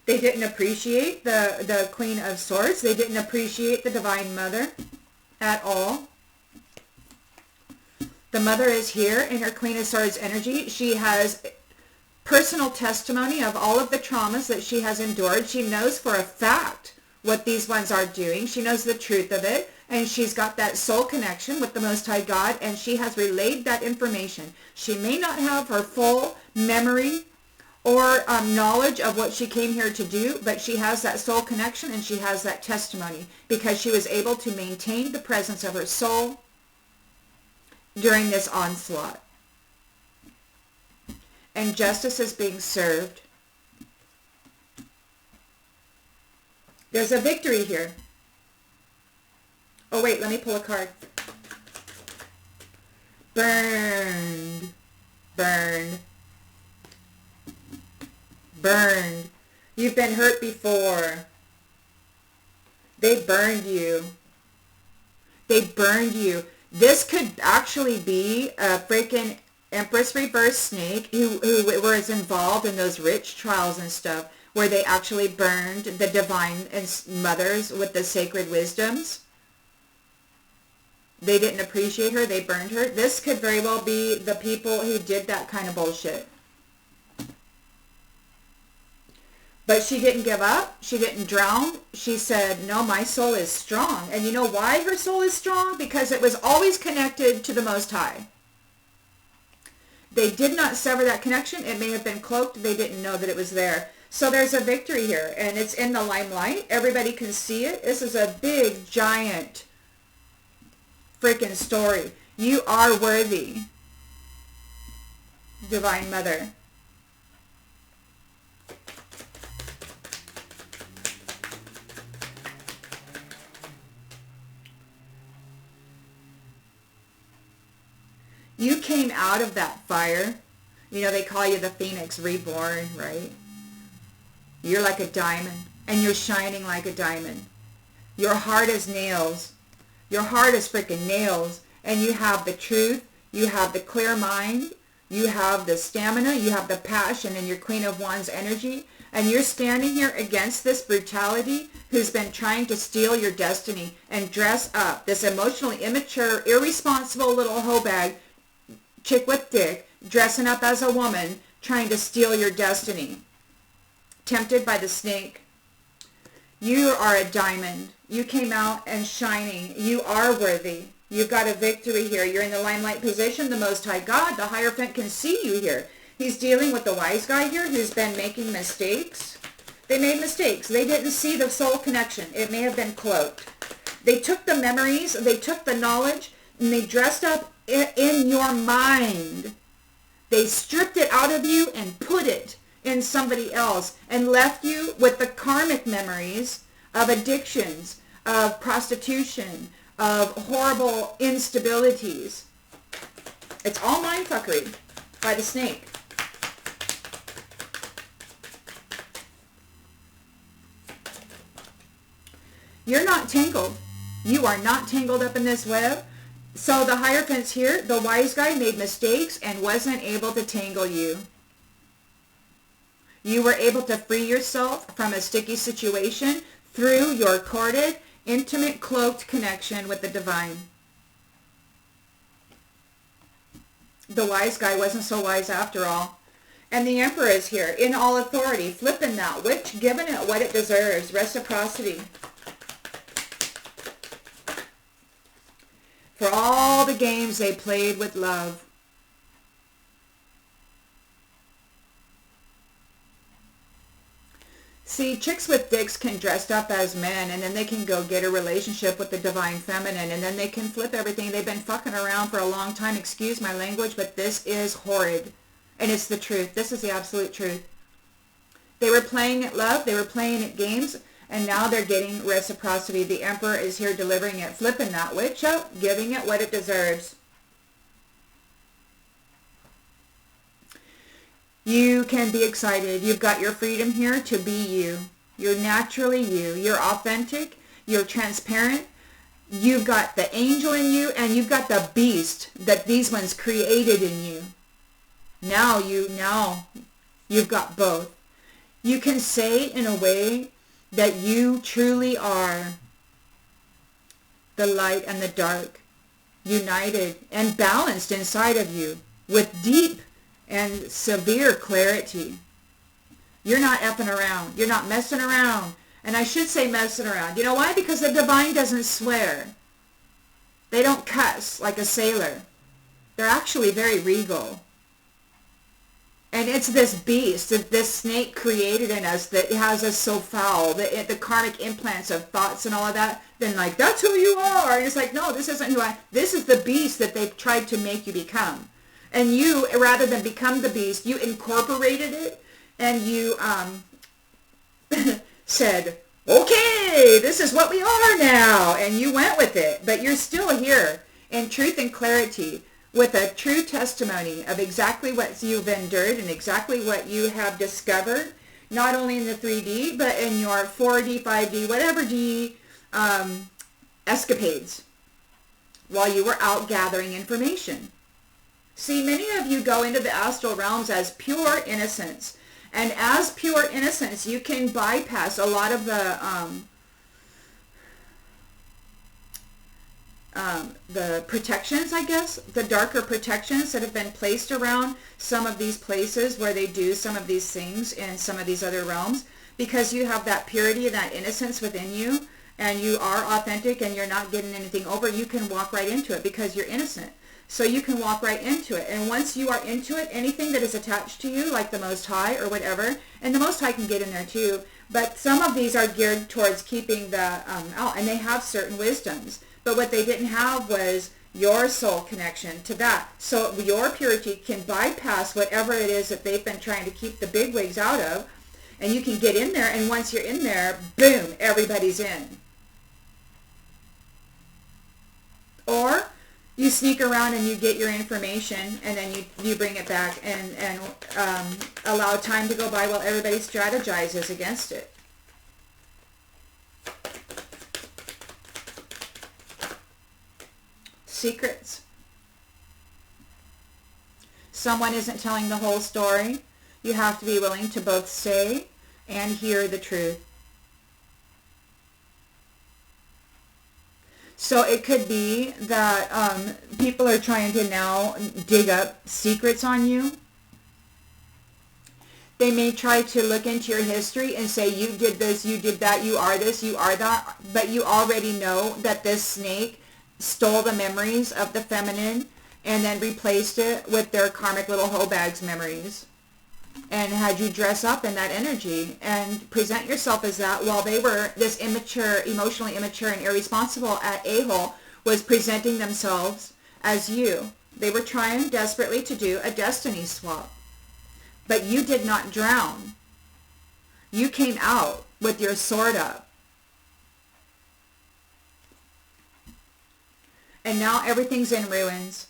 Speaker 1: They didn't appreciate the Queen of Swords. They didn't appreciate the Divine Mother at all. The Mother is here in her Queen of Swords energy. She has personal testimony of all of the traumas that she has endured. She knows for a fact what these ones are doing. She knows the truth of it. And she's got that soul connection with the Most High God, and she has relayed that information. She may not have her full memory or knowledge of what she came here to do, but she has that soul connection and she has that testimony because she was able to maintain the presence of her soul during this onslaught. And justice is being served. There's a victory here. Oh, wait, let me pull a card. Burned. Burned. Burned. You've been hurt before. They burned you. They burned you. This could actually be a freaking Empress reverse snake who was involved in those witch trials and stuff, where they actually burned the divine mothers with the sacred wisdoms. They didn't appreciate her. They burned her. This could very well be the people who did that kind of bullshit. But she didn't give up. She didn't drown. She said, no, my soul is strong. And you know why her soul is strong? Because it was always connected to the Most High. They did not sever that connection. It may have been cloaked. They didn't know that it was there. So there's a victory here, and it's in the limelight. Everybody can see it. This is a big, giant freaking story. You are worthy, Divine Mother. You came out of that fire. You know, they call you the Phoenix Reborn, right? You're like a diamond, and you're shining like a diamond. Your heart is nails. Your heart is freaking nails, and you have the truth. You have the clear mind. You have the stamina. You have the passion and your Queen of Wands energy. And you're standing here against this brutality who's been trying to steal your destiny and dress up. This emotionally immature, irresponsible little hoe bag chick with dick, dressing up as a woman, trying to steal your destiny. Tempted by the snake. You are a diamond. You came out and shining. You are worthy. You've got a victory here. You're in the limelight position. The Most High God, the Hierophant, can see you here. He's dealing with the wise guy here who's been making mistakes. They made mistakes. They didn't see the soul connection. It may have been cloaked. They took the memories, they took the knowledge, and they dressed up in your mind. They stripped it out of you and put it in somebody else and left you with the karmic memories of addictions, of prostitution, of horrible instabilities. It's all mindfuckery by the snake. You're not tangled. You are not tangled up in this web. So the Hierophant's here. The wise guy made mistakes and wasn't able to tangle you. You were able to free yourself from a sticky situation through your corded, intimate, cloaked connection with the divine. The wise guy wasn't so wise after all. And the Emperor is here in all authority, flipping that witch, giving it what it deserves, reciprocity. For all the games they played with love. See, chicks with dicks can dress up as men, and then they can go get a relationship with the divine feminine, and then they can flip everything. They've been fucking around for a long time. Excuse my language, but this is horrid. And it's the truth. This is the absolute truth. They were playing at love. They were playing at games. And now they're getting reciprocity. The Emperor is here delivering it, flipping that witch out, giving it what it deserves. You can be excited. You've got your freedom here to be you. You're naturally you. You're authentic. You're transparent. You've got the angel in you, and you've got the beast that these ones created in you. Now you've got both. You can say in a way that you truly are the light and the dark, united and balanced inside of you with deep and severe clarity. You're not effing around. You're not messing around. And I should say messing around. You know why? Because the divine doesn't swear. They don't cuss like a sailor. They're actually very regal. And it's this beast that this snake created in us that has us so foul, the karmic implants of thoughts and all of that, then like, that's who you are. And it's like, no, this isn't who I am. This is the beast that they've tried to make you become. And you, rather than become the beast, you incorporated it and you said, okay, this is what we are now. And you went with it. But you're still here in truth and clarity, with a true testimony of exactly what you've endured and exactly what you have discovered, not only in the 3D, but in your 4D, 5D, whatever D escapades. while you were out gathering information. See, many of you go into the astral realms as pure innocence. And as pure innocence, you can bypass a lot of the protections, I guess, the darker protections that have been placed around some of these places where they do some of these things in some of these other realms, because you have that purity and that innocence within you, and you are authentic and you're not getting anything over. You can walk right into it because you're innocent. So you can walk right into it. And once you are into it, anything that is attached to you, like the Most High or whatever, and the Most High can get in there too, but some of these are geared towards keeping the out, and they have certain wisdoms. But what they didn't have was your soul connection to that. So your purity can bypass whatever it is that they've been trying to keep the bigwigs out of, and you can get in there, and once you're in there, boom, everybody's in. Or you sneak around and you get your information, and then you bring it back and allow time to go by while everybody strategizes against it. Secrets. Someone isn't telling the whole story. You have to be willing to both say and hear the truth. So it could be that people are trying to now dig up secrets on you. They may try to look into your history and say, you did this, you did that, you are this, you are that. But you already know that this snake stole the memories of the feminine and then replaced it with their karmic little hoe bags memories, and had you dress up in that energy and present yourself as that, while they were, this immature, emotionally immature and irresponsible a-hole was presenting themselves as you. They were trying desperately to do a destiny swap. But you did not drown. You came out with your sword up. And now everything's in ruins.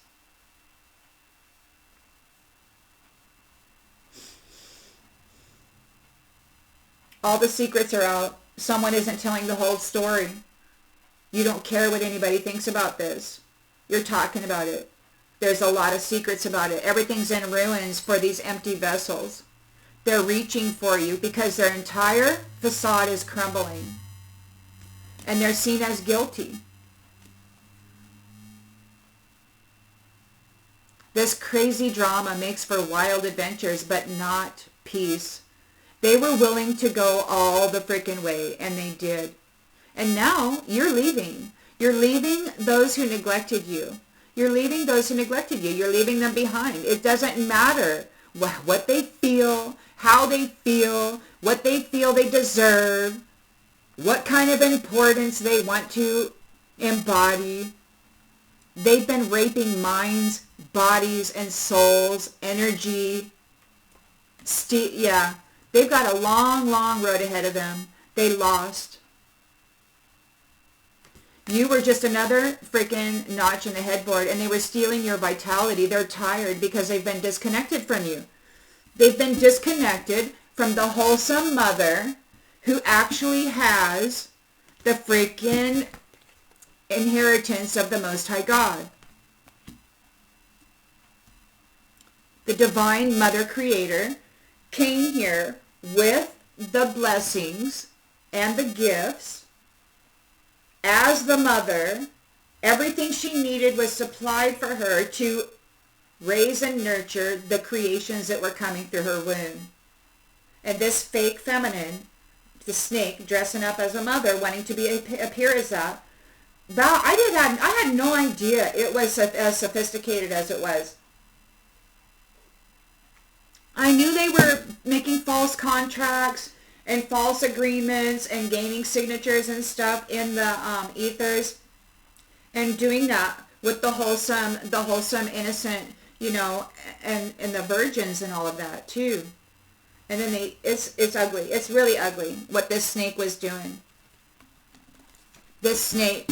Speaker 1: All the secrets are out. Someone isn't telling the whole story. You don't care what anybody thinks about this. You're talking about it. There's a lot of secrets about it. Everything's in ruins for these empty vessels. They're reaching for you because their entire facade is crumbling. And they're seen as guilty. This crazy drama makes for wild adventures, but not peace. They were willing to go all the frickin' way, and they did. And now you're leaving. You're leaving those who neglected you. You're leaving those who neglected you. You're leaving them behind. It doesn't matter what they feel, how they feel, what they feel they deserve, what kind of importance they want to embody. They've been raping minds, bodies, and souls, energy. They've got a long, long road ahead of them. They lost. You were just another freaking notch in the headboard, and they were stealing your vitality. They're tired because they've been disconnected from you. They've been disconnected from the wholesome mother who actually has the freaking inheritance of the Most High God. The Divine Mother Creator came here with the blessings and the gifts as the mother. Everything she needed was supplied for her to raise and nurture the creations that were coming through her womb. And this fake feminine, the snake dressing up as a mother, wanting to appear as that, I had no idea it was as sophisticated as it was. I knew they were making false contracts and false agreements and gaining signatures and stuff in the ethers, and doing that with the wholesome, innocent, and the virgins and all of that too. And then it's ugly. It's really ugly what this snake was doing. This snake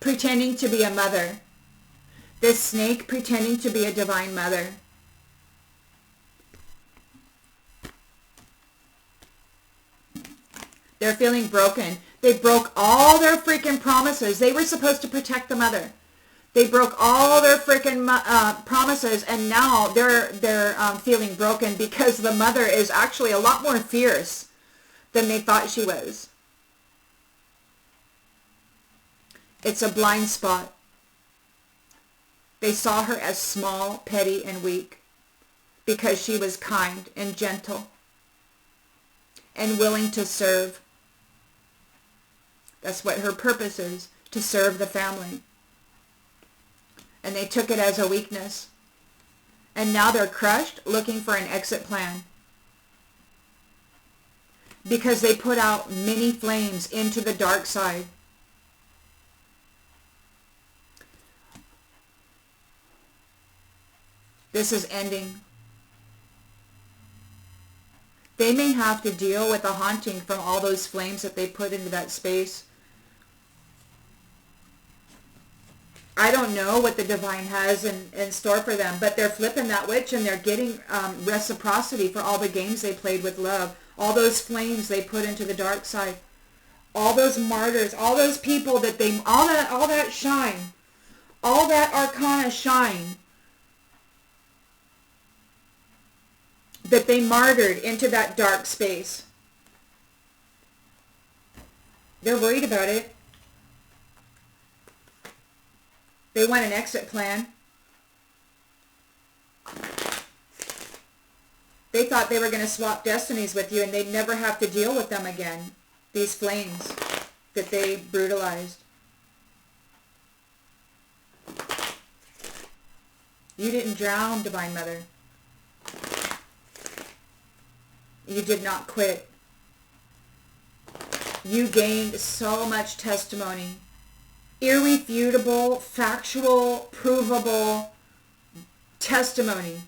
Speaker 1: pretending to be a mother. This snake pretending to be a divine mother. They're feeling broken. They broke all their freaking promises. They were supposed to protect the mother. They broke all their freaking promises, and now they're feeling broken because the mother is actually a lot more fierce than they thought she was. It's a blind spot. They saw her as small, petty, and weak because she was kind and gentle and willing to serve. That's what her purpose is, to serve the family. And they took it as a weakness. And now they're crushed, looking for an exit plan. Because they put out many flames into the dark side. This is ending. They may have to deal with a haunting from all those flames that they put into that space. I don't know what the divine has in store for them, but they're flipping that witch and they're getting reciprocity for all the games they played with love, all those flames they put into the dark side, all those martyrs, all those people that they, all that shine, all that arcana shine that they martyred into that dark space. They're worried about it. They want an exit plan. They thought they were going to swap destinies with you and they'd never have to deal with them again. These flames that they brutalized. You didn't drown, Divine Mother. You did not quit. You gained so much testimony. Irrefutable, factual, provable testimony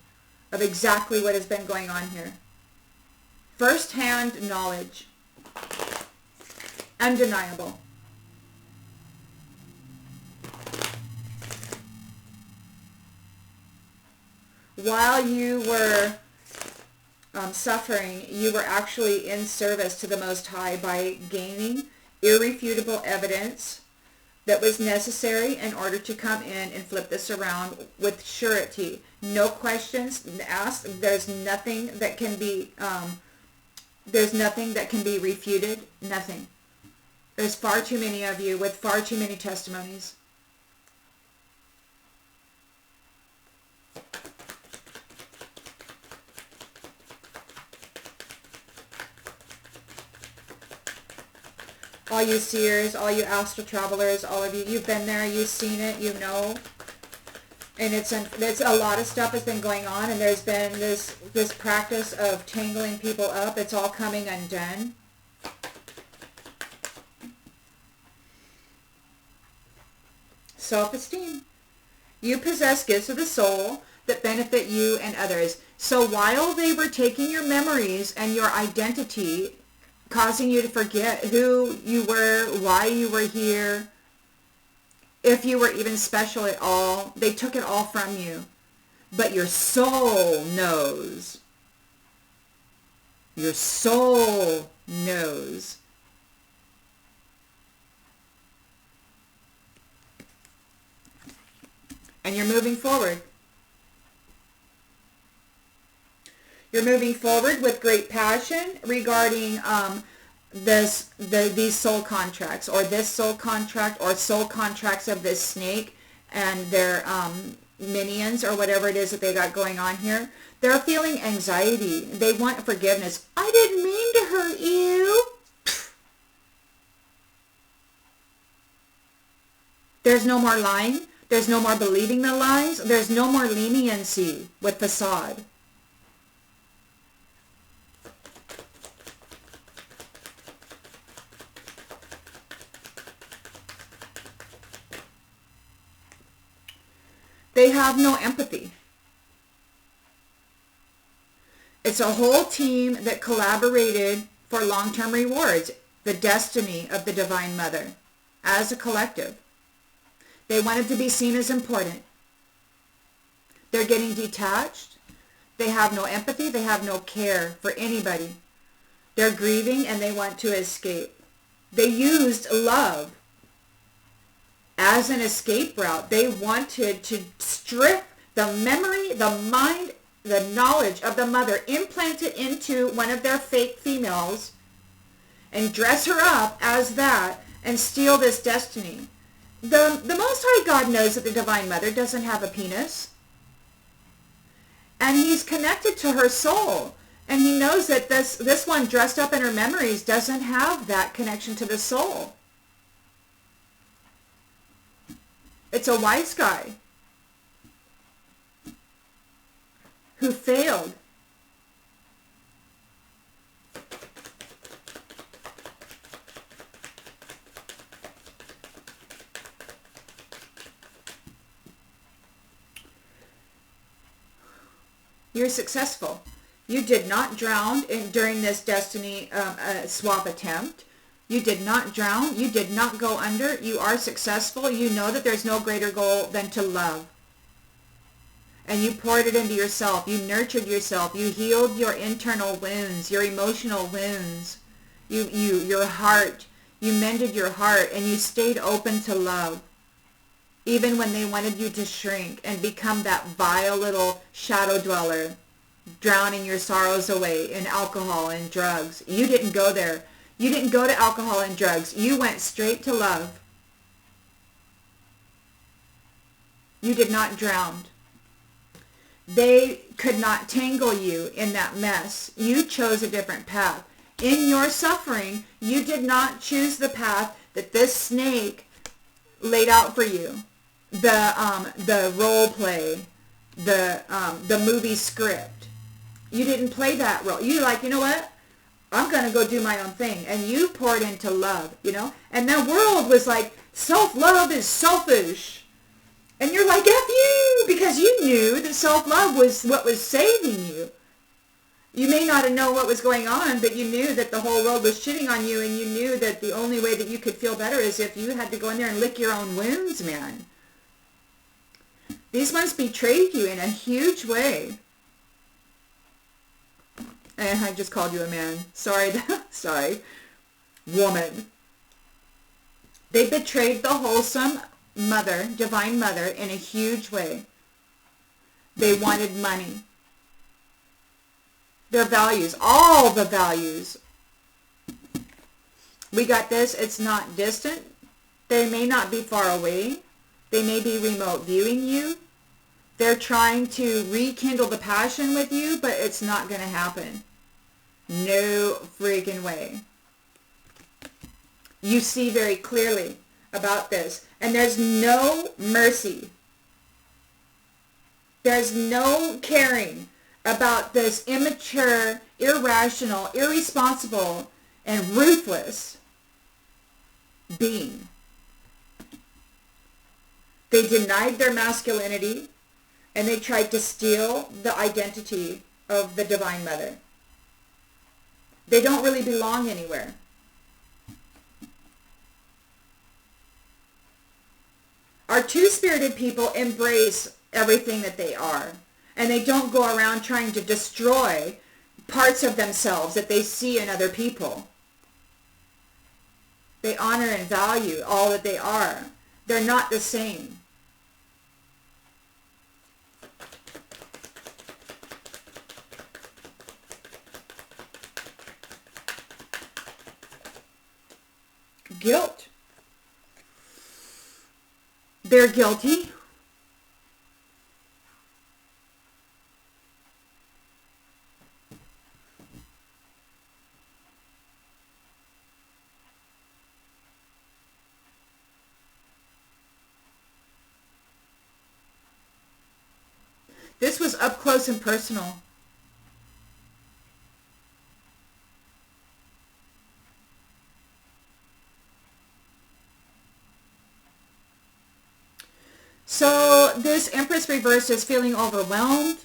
Speaker 1: of exactly what has been going on here. First-hand knowledge. Undeniable. While you were suffering, you were actually in service to the Most High by gaining irrefutable evidence that was necessary in order to come in and flip this around with surety. No questions asked. There's nothing that can be refuted. Nothing. There's far too many of you with far too many testimonies. All you seers, all you astral travelers, all of you, you've been there, you've seen it, you know. And there's a lot of stuff has been going on, and there's been this practice of tangling people up. It's all coming undone. Self-esteem. You possess gifts of the soul that benefit you and others. So while they were taking your memories and your identity, causing you to forget who you were, why you were here, if you were even special at all, they took it all from you. But your soul knows. Your soul knows. And you're moving forward. You're moving forward with great passion regarding these soul contracts, or this soul contract, or soul contracts of this snake and their minions, or whatever it is that they got going on here. They're feeling anxiety. They want forgiveness. I didn't mean to hurt you. There's no more lying. There's no more believing the lies. There's no more leniency with facade. They have no empathy. It's a whole team that collaborated for long-term rewards, the destiny of the Divine Mother, as a collective. They wanted to be seen as important. They're getting detached. They have no empathy. They have no care for anybody. They're grieving and they want to escape. They used love as an escape route. They wanted to strip the memory, the mind, the knowledge of the mother, implant it into one of their fake females and dress her up as that and steal this destiny. The Most High God knows that the Divine Mother doesn't have a penis. And he's connected to her soul. And he knows that this one dressed up in her memories doesn't have that connection to the soul. It's a wise guy who failed. You're successful. You did not drown during this destiny swap attempt. You did not drown. You did not go under. You are successful. You know that there's no greater goal than to love. And you poured it into yourself. You nurtured yourself. You healed your internal wounds, your emotional wounds, your heart. You mended your heart and you stayed open to love. Even when they wanted you to shrink and become that vile little shadow dweller, drowning your sorrows away in alcohol and drugs. You didn't go there. You didn't go to alcohol and drugs. You went straight to love. You did not drown. They could not tangle you in that mess. You chose a different path. In your suffering, you did not choose the path that this snake laid out for you. The role play, the movie script. You didn't play that role. You're like, you know what? I'm going to go do my own thing. And you poured into love, you know? And the world was like, self-love is selfish. And you're like, F you! Because you knew that self-love was what was saving you. You may not have known what was going on, but you knew that the whole world was shitting on you, and you knew that the only way that you could feel better is if you had to go in there and lick your own wounds, man. These ones betrayed you in a huge way. And I just called you a man. Sorry. Sorry. Woman. They betrayed the wholesome mother, divine mother, in a huge way. They wanted money. Their values, all the values. We got this. It's not distant. They may not be far away. They may be remote viewing you. They're trying to rekindle the passion with you, but it's not going to happen. No freaking way. You see very clearly about this. And there's no mercy. There's no caring about this immature, irrational, irresponsible, and ruthless being. They denied their masculinity, and they tried to steal the identity of the Divine Mother. They don't really belong anywhere. Our two-spirited people embrace everything that they are, and they don't go around trying to destroy parts of themselves that they see in other people. They honor and value all that they are. They're not the same. Guilt. They're guilty. This was up close and personal. So this Empress reverse is feeling overwhelmed.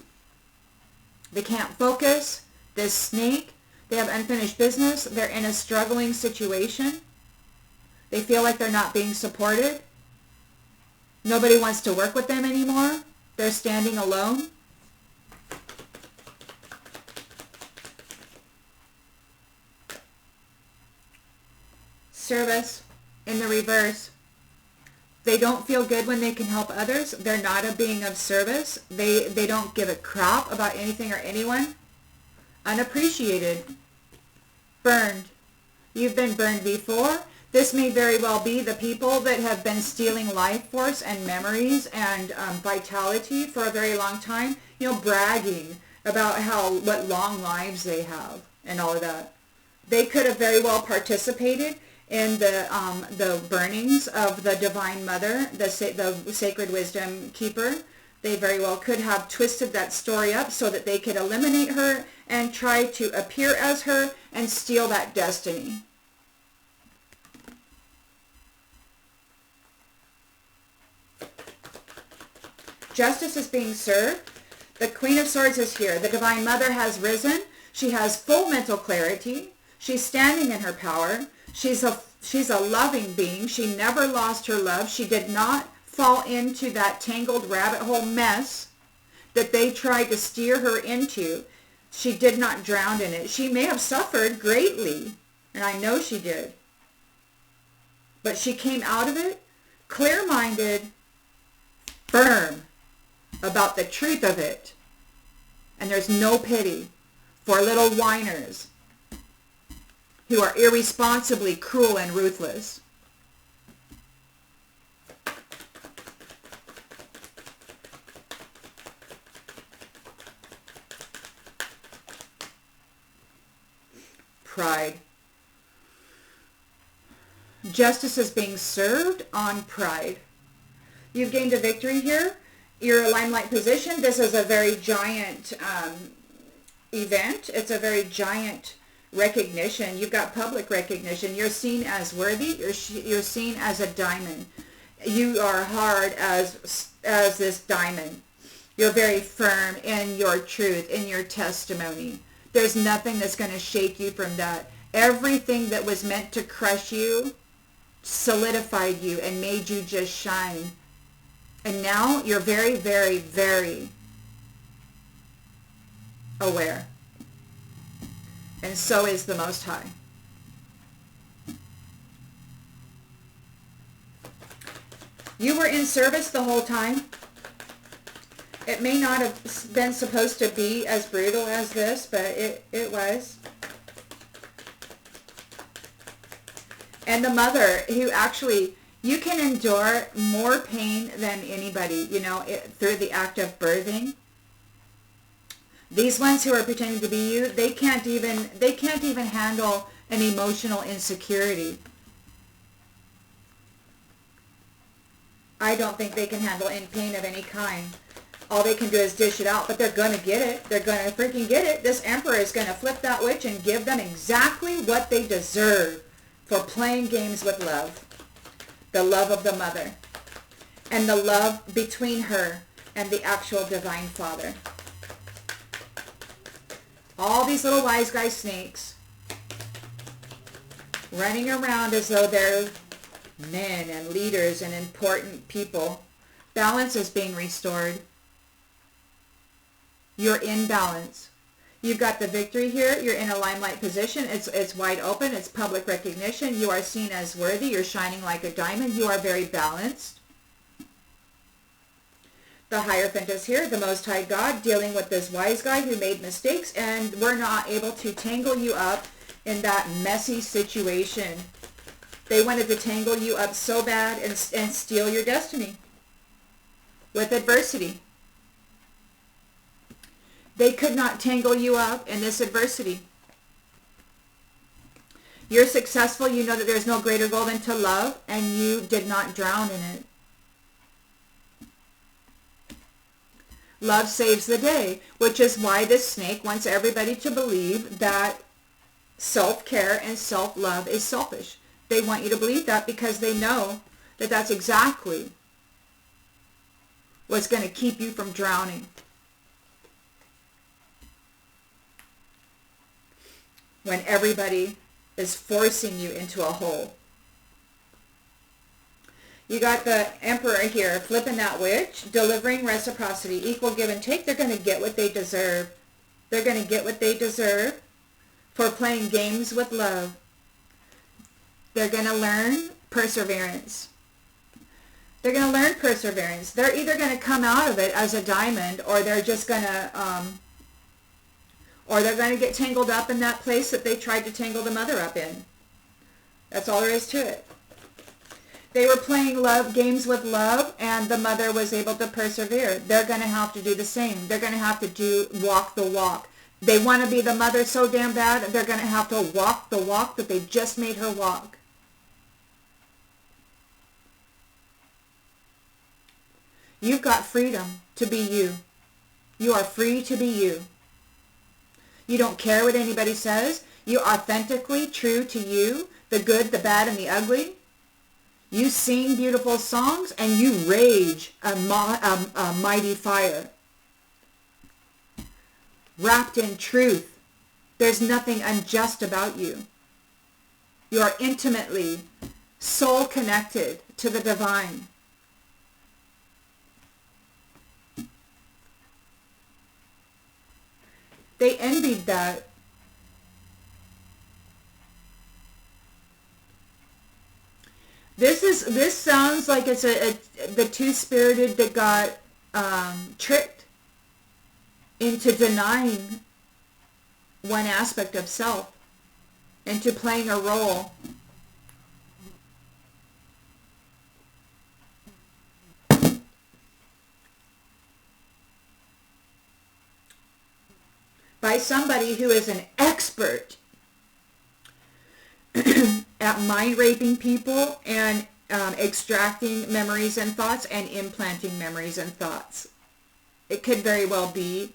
Speaker 1: They can't focus. This snake, they have unfinished business. They're in a struggling situation. They feel like they're not being supported. Nobody wants to work with them anymore. They're standing alone. Service in the reverse. They don't feel good when they can help others. They're not a being of service. They don't give a crap about anything or anyone. Unappreciated. Burned. You've been burned before. This may very well be the people that have been stealing life force and memories and vitality for a very long time, you know, bragging about what long lives they have and all of that. They could have very well participated in the burnings of the Divine Mother, the Sacred Wisdom Keeper. They very well could have twisted that story up so that they could eliminate her and try to appear as her and steal that destiny. Justice is being served. The Queen of Swords is here. The Divine Mother has risen. She has full mental clarity. She's standing in her power. She's a loving being. She never lost her love. She did not fall into that tangled rabbit hole mess that they tried to steer her into. She did not drown in it. She may have suffered greatly, and I know she did. But she came out of it clear-minded, firm about the truth of it. And there's no pity for little whiners who are irresponsibly cruel and ruthless. Pride. Justice is being served on pride. You've gained a victory here. You're a limelight position. This is a very giant event. It's a very giant recognition. You've got public recognition. You're seen as worthy. You're seen as a diamond. You are hard as this diamond. You're very firm in your truth, in your testimony. There's nothing that's going to shake you from that. Everything that was meant to crush you solidified you and made you just shine. And now you're very, very, very aware. And so is the Most High. You were in service the whole time. It may not have been supposed to be as brutal as this, but it was. And the mother who actually... You can endure more pain than anybody, you know, through the act of birthing. These ones who are pretending to be you, they can't even handle an emotional insecurity. I don't think they can handle any pain of any kind. All they can do is dish it out, but they're going to get it. They're going to freaking get it. This Emperor is going to flip that witch and give them exactly what they deserve for playing games with love. The love of the mother, and the love between her and the actual Divine Father. All these little wise guy snakes running around as though they're men and leaders and important people. Balance is being restored. You're in balance. You've got the victory here. You're in a limelight position. It's wide open. It's public recognition. You are seen as worthy. You're shining like a diamond. You are very balanced. The Hierophant is here, the Most High God, dealing with this wise guy who made mistakes, and we're not able to tangle you up in that messy situation. They wanted to tangle you up so bad and steal your destiny with adversity. They could not tangle you up in this adversity. You're successful. You know that there's no greater goal than to love, and you did not drown in it. Love saves the day, which is why this snake wants everybody to believe that self-care and self-love is selfish. They want you to believe that because they know that that's exactly what's going to keep you from drowning. When everybody is forcing you into a hole. You got the Emperor here, flipping that witch, delivering reciprocity, equal give and take. They're going to get what they deserve. They're going to get what they deserve for playing games with love. They're going to learn perseverance. They're going to learn perseverance. They're either going to come out of it as a diamond, or they're just going to, or they're going to get tangled up in that place that they tried to tangle the mother up in. That's all there is to it. They were playing games with love, and the mother was able to persevere. They're going to have to do the same. They're going to have to walk the walk. They want to be the mother so damn bad, they're going to have to walk the walk that they just made her walk. You've got freedom to be you. You are free to be you. You don't care what anybody says. You're authentically true to you, the good, the bad, and the ugly. You sing beautiful songs, and you rage a mighty fire. Wrapped in truth. There's nothing unjust about you. You are intimately soul connected to the divine. They envied that. This sounds like it's the two-spirited that got tricked into denying one aspect of self, into playing a role. By somebody who is an expert at mind raping people and extracting memories and thoughts and implanting memories and thoughts. It could very well be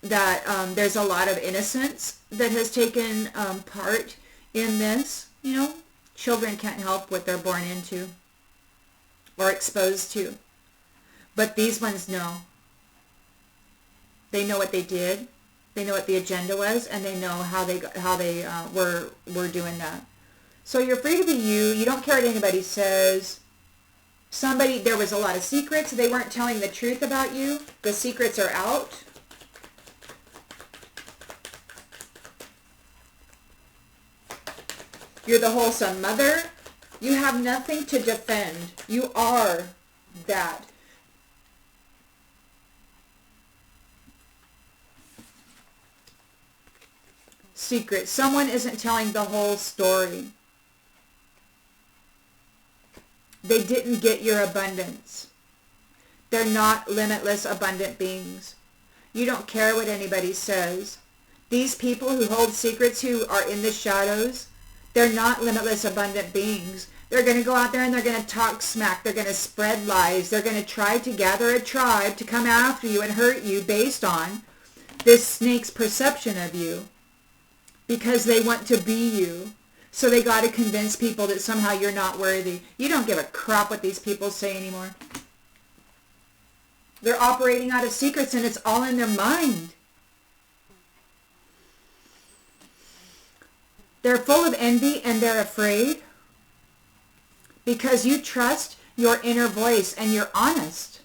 Speaker 1: that there's a lot of innocence that has taken part in this. You know, children can't help what they're born into or exposed to. But these ones know. They know what they did. They know what the agenda was, and they know how they were doing that. So you're free to be you. You don't care what anybody says. There was a lot of secrets. They weren't telling the truth about you. The secrets are out. You're the wholesome mother. You have nothing to defend. You are that. Secret. Someone isn't telling the whole story. They didn't get your abundance. They're not limitless, abundant beings. You don't care what anybody says. These people who hold secrets, who are in the shadows, they're not limitless, abundant beings. They're going to go out there and they're going to talk smack. They're going to spread lies. They're going to try to gather a tribe to come after you and hurt you based on this snake's perception of you. Because they want to be you. So they got to convince people that somehow you're not worthy. You don't give a crap what these people say anymore. They're operating out of secrets, and it's all in their mind. They're full of envy, and they're afraid. Because you trust your inner voice and you're honest.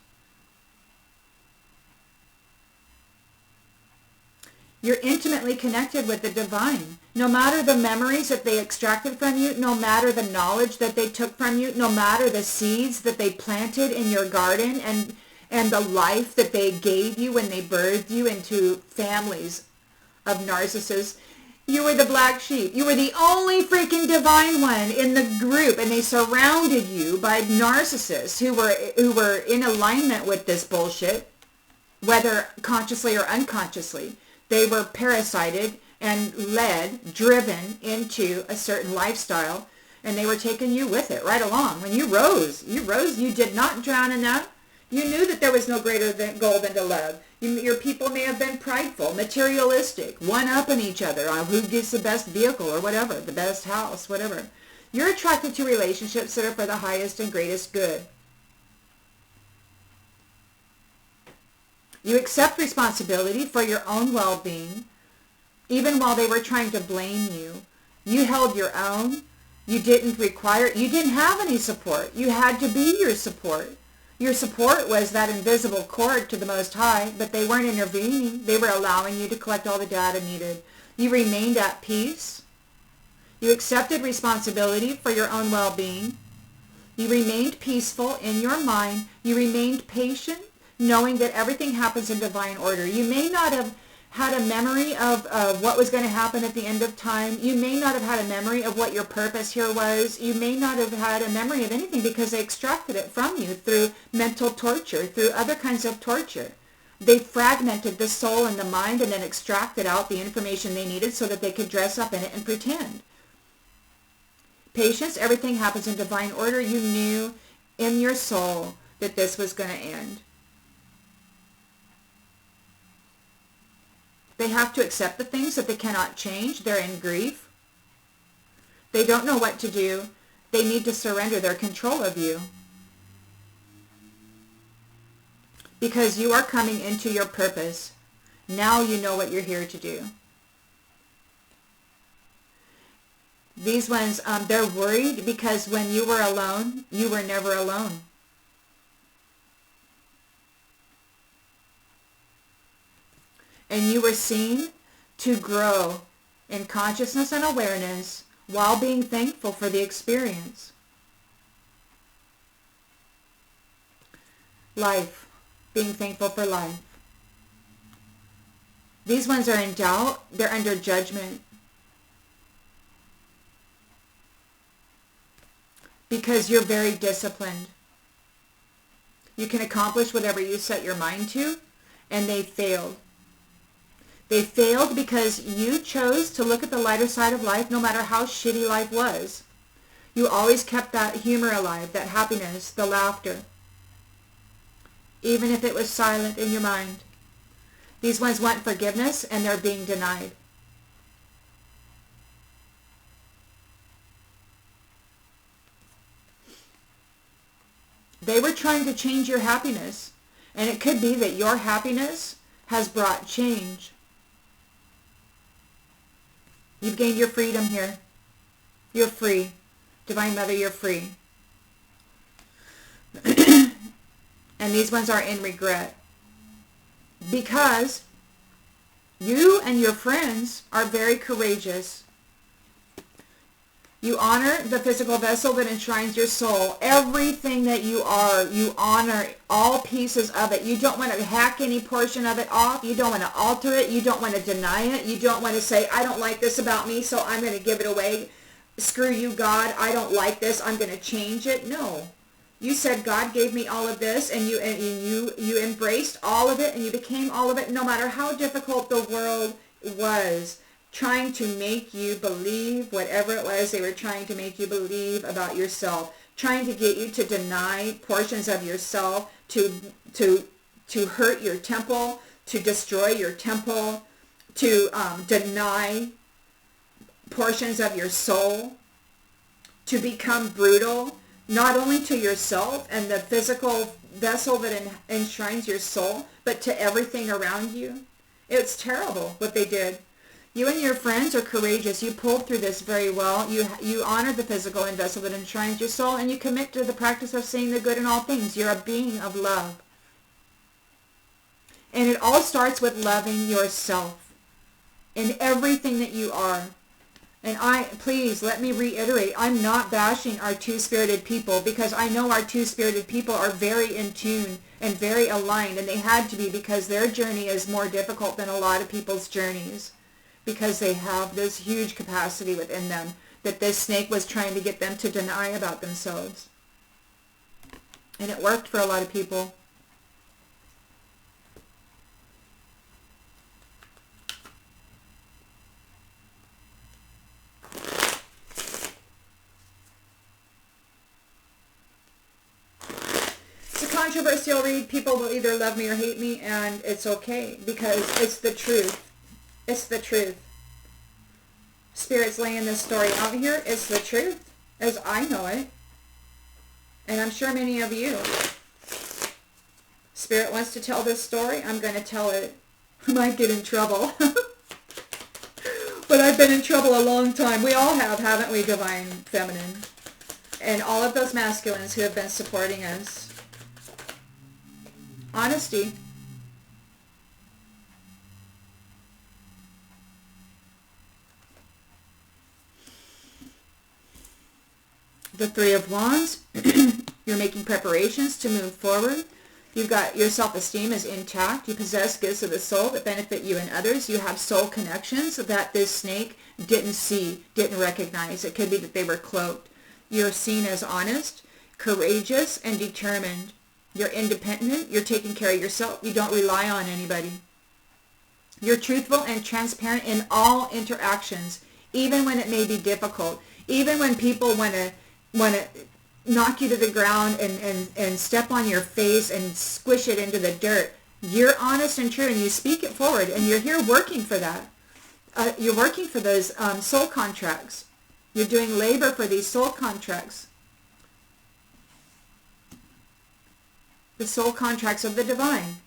Speaker 1: You're intimately connected with the divine. No matter the memories that they extracted from you, no matter the knowledge that they took from you, no matter the seeds that they planted in your garden and the life that they gave you when they birthed you into families of narcissists, you were the black sheep. You were the only freaking divine one in the group, and they surrounded you by narcissists who were in alignment with this bullshit, whether consciously or unconsciously. They were parasited and led, driven into a certain lifestyle, and they were taking you with it right along. When you rose, you did not drown in that. You knew that there was no greater goal than to love. Your people may have been prideful, materialistic, one-upping each other on who gets the best vehicle or whatever, the best house, whatever. You're attracted to relationships that are for the highest and greatest good. You accept responsibility for your own well-being, even while they were trying to blame you. You held your own. You didn't have any support. You had to be your support. Your support was that invisible cord to the Most High, but they weren't intervening. They were allowing you to collect all the data needed. You remained at peace. You accepted responsibility for your own well-being. You remained peaceful in your mind. You remained patient, knowing that everything happens in divine order. You may not have had a memory of what was going to happen at the end of time. You may not have had a memory of what your purpose here was. You may not have had a memory of anything because they extracted it from you through mental torture, through other kinds of torture. They fragmented the soul and the mind and then extracted out the information they needed so that they could dress up in it and pretend. Patience, everything happens in divine order. You knew in your soul that this was going to end. They have to accept the things that they cannot change. They're in grief. They don't know what to do. They need to surrender their control of you. Because you are coming into your purpose. Now you know what you're here to do. These ones, they're worried because when you were alone, you were never alone. And you were seen to grow in consciousness and awareness while being thankful for the experience. Life, being thankful for life. These ones are in doubt. They're under judgment. Because you're very disciplined. You can accomplish whatever you set your mind to, and they failed. They failed because you chose to look at the lighter side of life no matter how shitty life was. You always kept that humor alive, that happiness, the laughter. Even if it was silent in your mind. These ones want forgiveness and they're being denied. They were trying to change your happiness. And it could be that your happiness has brought change. You've gained your freedom here. You're free. Divine Mother, you're free. And these ones are in regret. Because you and your friends are very courageous. You honor the physical vessel that enshrines your soul. Everything that you are, you honor all pieces of it. You don't want to hack any portion of it off. You don't want to alter it. You don't want to deny it. You don't want to say, I don't like this about me, so I'm going to give it away. Screw you, God. I don't like this. I'm going to change it. No. You said God gave me all of this, and you embraced all of it, and you became all of it, no matter how difficult the world was. Trying to make you believe whatever it was they were trying to make you believe about yourself, trying to get you to deny portions of yourself, to hurt your temple, to destroy your temple, to deny portions of your soul, to become brutal, not only to yourself and the physical vessel that enshrines your soul, but to everything around you. It's terrible what they did. You and your friends are courageous. You pulled through this very well. You honor the physical vessel that enshrines your soul, and you commit to the practice of seeing the good in all things. You're a being of love. And it all starts with loving yourself in everything that you are. And please, let me reiterate, I'm not bashing our two-spirited people, because I know our two-spirited people are very in tune and very aligned, and they had to be, because their journey is more difficult than a lot of people's journeys. Because they have this huge capacity within them that this snake was trying to get them to deny about themselves. And it worked for a lot of people. It's a controversial read. People will either love me or hate me, and it's okay, because it's the truth. It's the truth. Spirit's laying this story out here. It's the truth, as I know it. And I'm sure many of you. Spirit wants to tell this story. I'm going to tell it. I might get in trouble. But I've been in trouble a long time. We all have, haven't we, Divine Feminine? And all of those masculines who have been supporting us. Honesty. The Three of Wands. You're making preparations to move forward. You've got your self-esteem is intact. You possess gifts of the soul that benefit you and others. You have soul connections that this snake didn't see, didn't recognize. It could be that they were cloaked. You're seen as honest, courageous, and determined. You're independent. You're taking care of yourself. You don't rely on anybody. You're truthful and transparent in all interactions, even when it may be difficult. Even when people want to knock you to the ground and step on your face and squish it into the dirt. You're honest and true, and you speak it forward, and you're here working for that. You're working for those soul contracts. You're doing labor for these soul contracts. The soul contracts of the divine.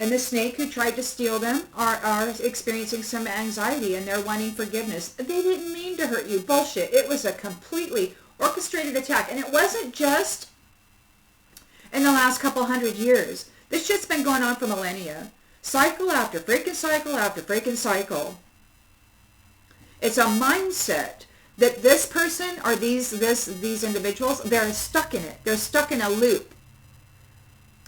Speaker 1: And the snake who tried to steal them are experiencing some anxiety, and they're wanting forgiveness. They didn't mean to hurt you. Bullshit. It was a completely orchestrated attack. And it wasn't just in the last couple hundred years. This shit's been going on for millennia. Cycle after freaking cycle after freaking cycle. It's a mindset that this person or these individuals, they're stuck in it. They're stuck in a loop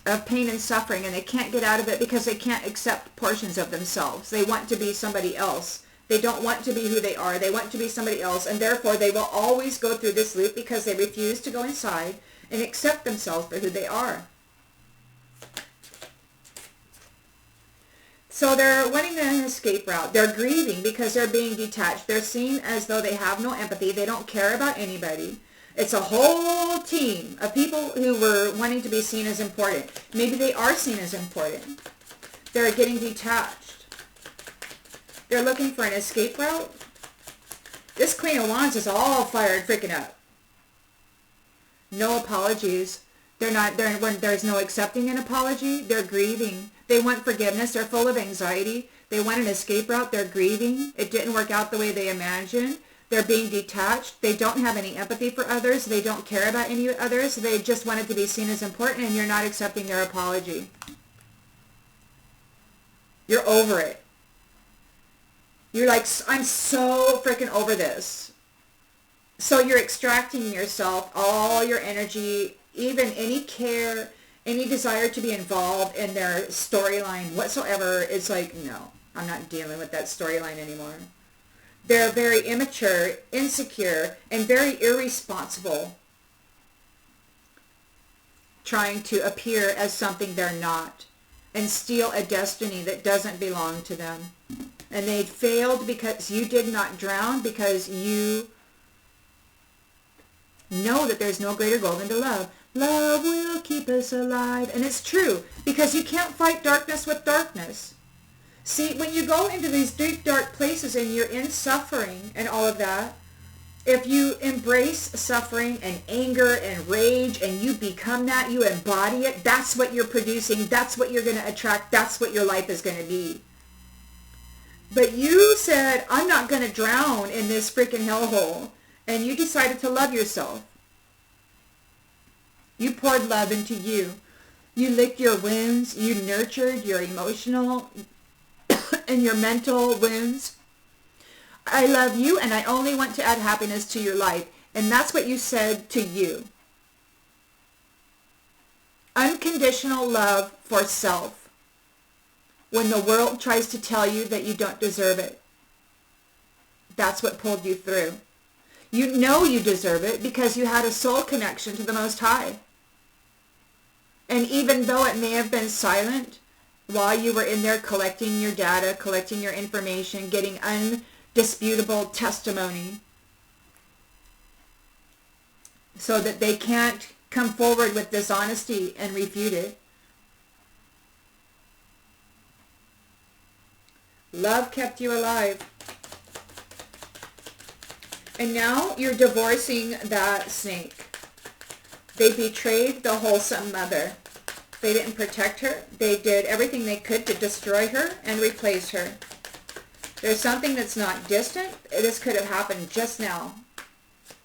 Speaker 1: of pain and suffering, and they can't get out of it because they can't accept portions of themselves. They want to be somebody else. They don't want to be who they are. They want to be somebody else, and therefore they will always go through this loop because they refuse to go inside and accept themselves for who they are. So they're wanting an escape route. They're grieving because they're being detached. They're seen as though they have no empathy. They don't care about anybody. It's a whole team of people who were wanting to be seen as important. Maybe they are seen as important. They're getting detached. They're looking for an escape route. This Queen of Wands is all fired freaking up. No apologies. There's no accepting an apology. They're grieving. They want forgiveness. They're full of anxiety. They want an escape route. They're grieving. It didn't work out the way they imagined. They're being detached. They don't have any empathy for others. They don't care about any others. They just wanted to be seen as important, and you're not accepting their apology. You're over it. You're like, I'm so freaking over this. So you're extracting yourself, all your energy, even any care, any desire to be involved in their storyline whatsoever. It's like, no, I'm not dealing with that storyline anymore. They're very immature, insecure, and very irresponsible, trying to appear as something they're not and steal a destiny that doesn't belong to them. And they failed because you did not drown, because you know that there's no greater goal than to love. Love will keep us alive. And it's true, because you can't fight darkness with darkness. See, when you go into these deep, dark places and you're in suffering and all of that, if you embrace suffering and anger and rage and you become that, you embody it, that's what you're producing, that's what you're going to attract, that's what your life is going to be. But you said, I'm not going to drown in this freaking hellhole, and you decided to love yourself. You poured love into you. You licked your wounds, you nurtured your emotional and your mental wounds. I love you, and I only want to add happiness to your life. And that's what you said to you. Unconditional love for self. When the world tries to tell you that you don't deserve it. That's what pulled you through. You know you deserve it because you had a soul connection to the Most High. And even though it may have been silent, while you were in there collecting your data, collecting your information, getting undisputable testimony, so that they can't come forward with dishonesty and refute it. Love kept you alive. And now you're divorcing that snake. They betrayed the wholesome mother. They didn't protect her. They did everything they could to destroy her and replace her. There's something that's not distant. This could have happened just now.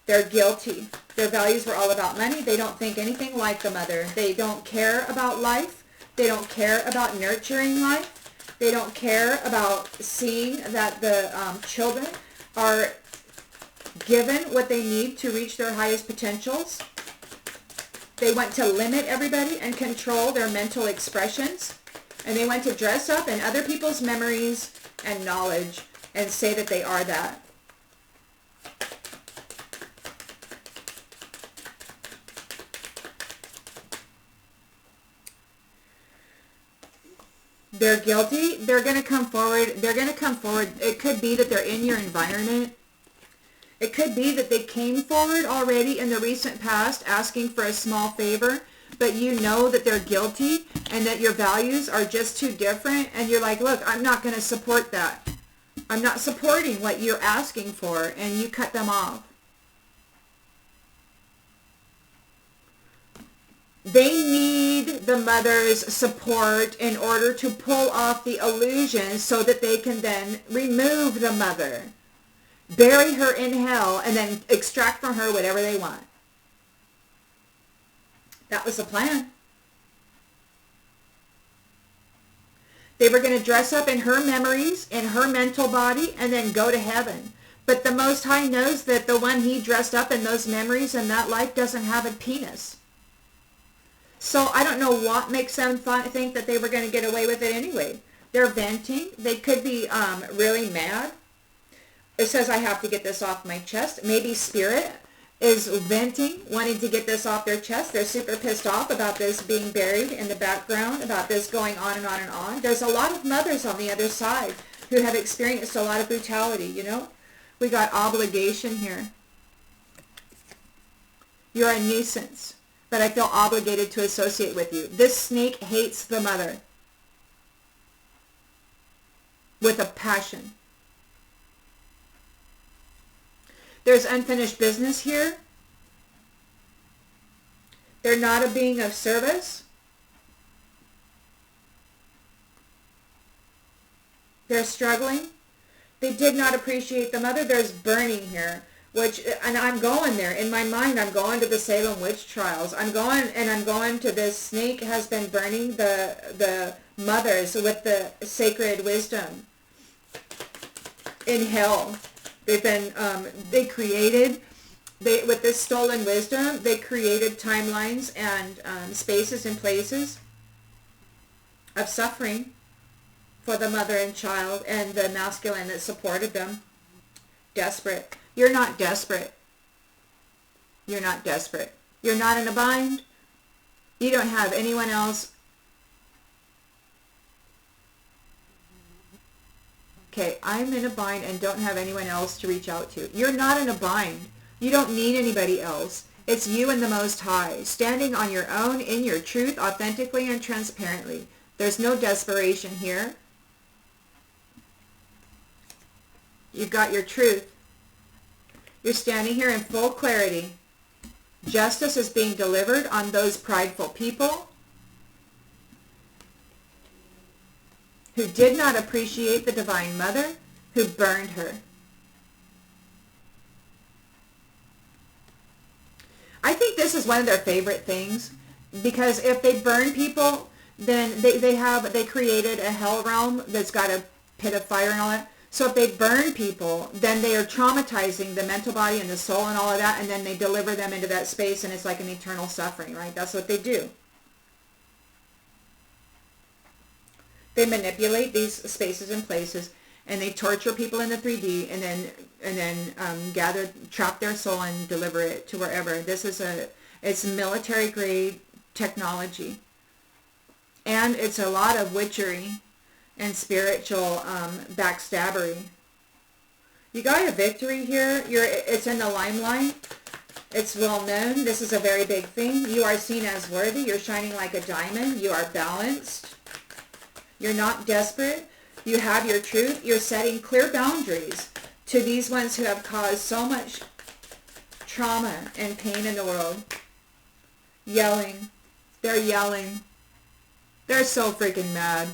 Speaker 1: They're guilty. Their values were all about money. They don't think anything like the mother. They don't care about life. They don't care about nurturing life. They don't care about seeing that the children are given what they need to reach their highest potentials. They want to limit everybody and control their mental expressions. And they want to dress up in other people's memories and knowledge and say that they are that. They're guilty. They're going to come forward. They're going to come forward. It could be that they're in your environment. It could be that they came forward already in the recent past asking for a small favor, but you know that they're guilty and that your values are just too different. And you're like, look, I'm not going to support that. I'm not supporting what you're asking for, and you cut them off. They need the mother's support in order to pull off the illusion so that they can then remove the mother, bury her in hell, and then extract from her whatever they want. That was the plan. They were going to dress up in her memories, in her mental body, and then go to heaven. But the Most High knows that the one he dressed up in those memories and that life doesn't have a penis. So I don't know what makes them think that they were going to get away with it anyway. They're venting. They could be really mad. It says, I have to get this off my chest. Maybe spirit is venting, wanting to get this off their chest. They're super pissed off about this being buried in the background, about this going on and on and on. There's a lot of mothers on the other side who have experienced a lot of brutality, you know. We got obligation here. You're a nuisance, but I feel obligated to associate with you. This snake hates the mother with a passion. There's unfinished business here. They're not a being of service. They're struggling. They did not appreciate the mother. There's burning here, and I'm going there. In my mind, I'm going to the Salem witch trials. I'm going to this snake has been burning the mothers with the sacred wisdom in hell. They've been, with this stolen wisdom, they created timelines and spaces and places of suffering for the mother and child and the masculine that supported them. Desperate. You're not desperate. You're not desperate. You're not in a bind. You don't have anyone else. Okay, I'm in a bind and don't have anyone else to reach out to. You're not in a bind. You don't need anybody else. It's you and the Most High, standing on your own in your truth, authentically and transparently. There's no desperation here. You've got your truth. You're standing here in full clarity. Justice is being delivered on those prideful people who did not appreciate the Divine Mother, who burned her. I think this is one of their favorite things, because if they burn people, then they created a hell realm that's got a pit of fire and all that. So if they burn people, then they are traumatizing the mental body and the soul and all of that, and then they deliver them into that space, and it's like an eternal suffering, right? That's what they do. They manipulate these spaces and places, and they torture people in the 3D, and then trap their soul and deliver it to wherever. It's military grade technology, and it's a lot of witchery and spiritual backstabbery. You got a victory here. It's in the limelight. It's well known. This is a very big thing. You are seen as worthy. You're shining like a diamond. You are balanced. You're not desperate. You have your truth. You're setting clear boundaries to these ones who have caused so much trauma and pain in the world. Yelling. They're yelling. They're so freaking mad.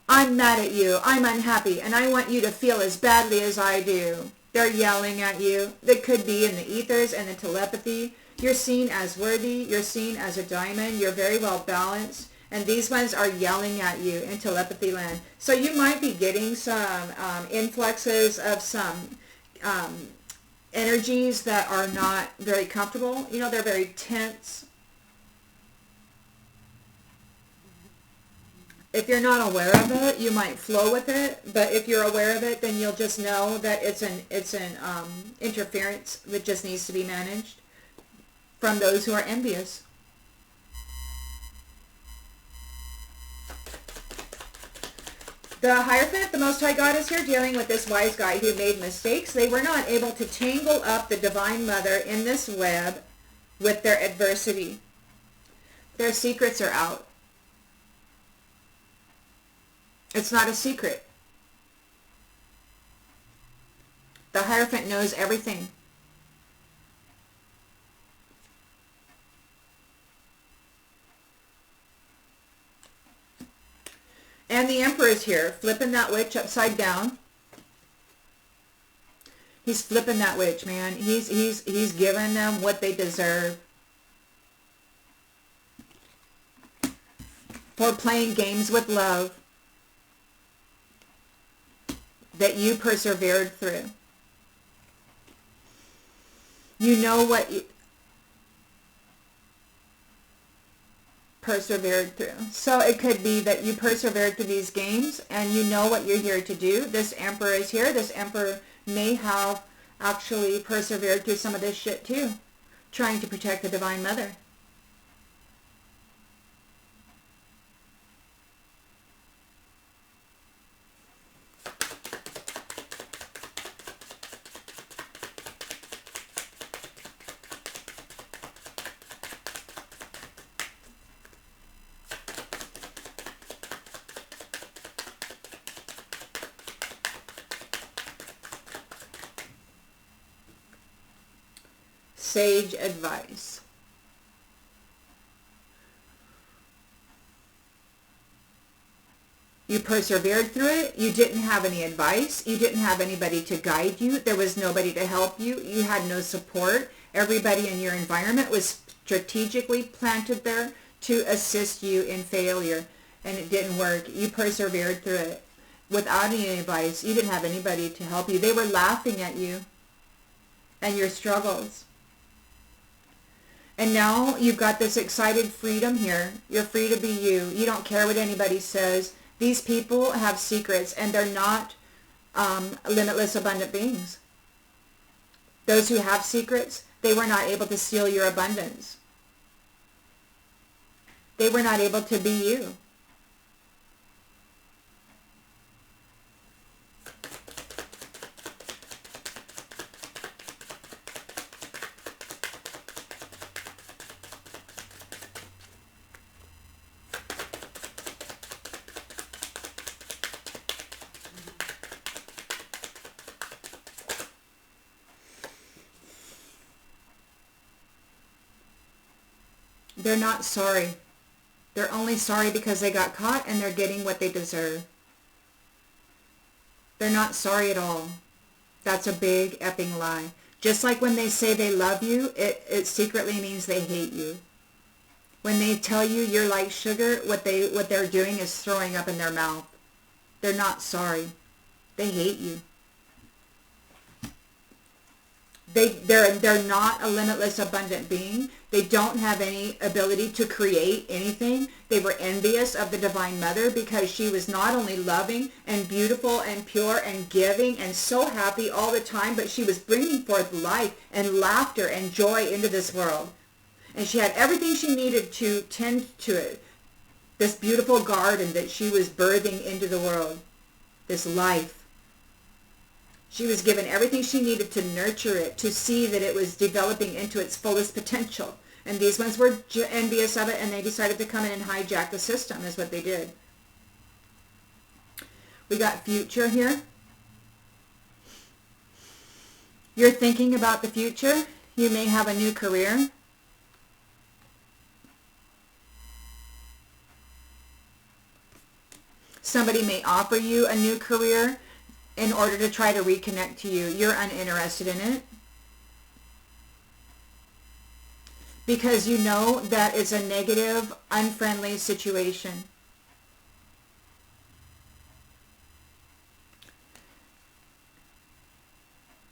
Speaker 1: I'm mad at you. I'm unhappy, and I want you to feel as badly as I do. They're yelling at you. They could be in the ethers and the telepathy. You're seen as worthy. You're seen as a diamond. You're very well balanced. And these ones are yelling at you in telepathy land. So you might be getting some influxes of some energies that are not very comfortable. You know, they're very tense. If you're not aware of it, you might flow with it. But if you're aware of it, then you'll just know that it's an interference that just needs to be managed from those who are envious. The Hierophant, the Most High God, is here dealing with this wise guy who made mistakes. They were not able to tangle up the Divine Mother in this web with their adversity. Their secrets are out. It's not a secret. The Hierophant knows everything. And the Emperor is here, flipping that witch upside down. He's flipping that witch, man. He's giving them what they deserve for playing games with love that you persevered through. You know what you persevered through. So it could be that you persevered through these games and you know what you're here to do. This Emperor is here. This Emperor may have actually persevered through some of this shit too, trying to protect the Divine Mother. Sage advice. You persevered through it. You didn't have any advice. You didn't have anybody to guide you. There was nobody to help you. You had no support. Everybody in your environment was strategically planted there to assist you in failure, and it didn't work. You persevered through it without any advice. You didn't have anybody to help you. They were laughing at you and your struggles. And now you've got this excited freedom here. You're free to be you. You don't care what anybody says. These people have secrets, and they're not limitless, abundant beings. Those who have secrets, they were not able to steal your abundance. They were not able to be you. They're not sorry. They're only sorry because they got caught and they're getting what they deserve. They're not sorry at all. That's a big effing lie. Just like when they say they love you, it secretly means they hate you. When they tell you you're like sugar, what they're doing is throwing up in their mouth. They're not sorry. They hate you. They're not a limitless, abundant being. They don't have any ability to create anything. They were envious of the Divine Mother because she was not only loving and beautiful and pure and giving and so happy all the time, but she was bringing forth life and laughter and joy into this world. And she had everything she needed to tend to it. This beautiful garden that she was birthing into the world. This life. She was given everything she needed to nurture it, to see that it was developing into its fullest potential. And these ones were envious of it, and they decided to come in and hijack the system, is what they did. We got future here. You're thinking about the future. You may have a new career. Somebody may offer you a new career in order to try to reconnect to you. You're uninterested in it because you know that it's a negative, unfriendly situation.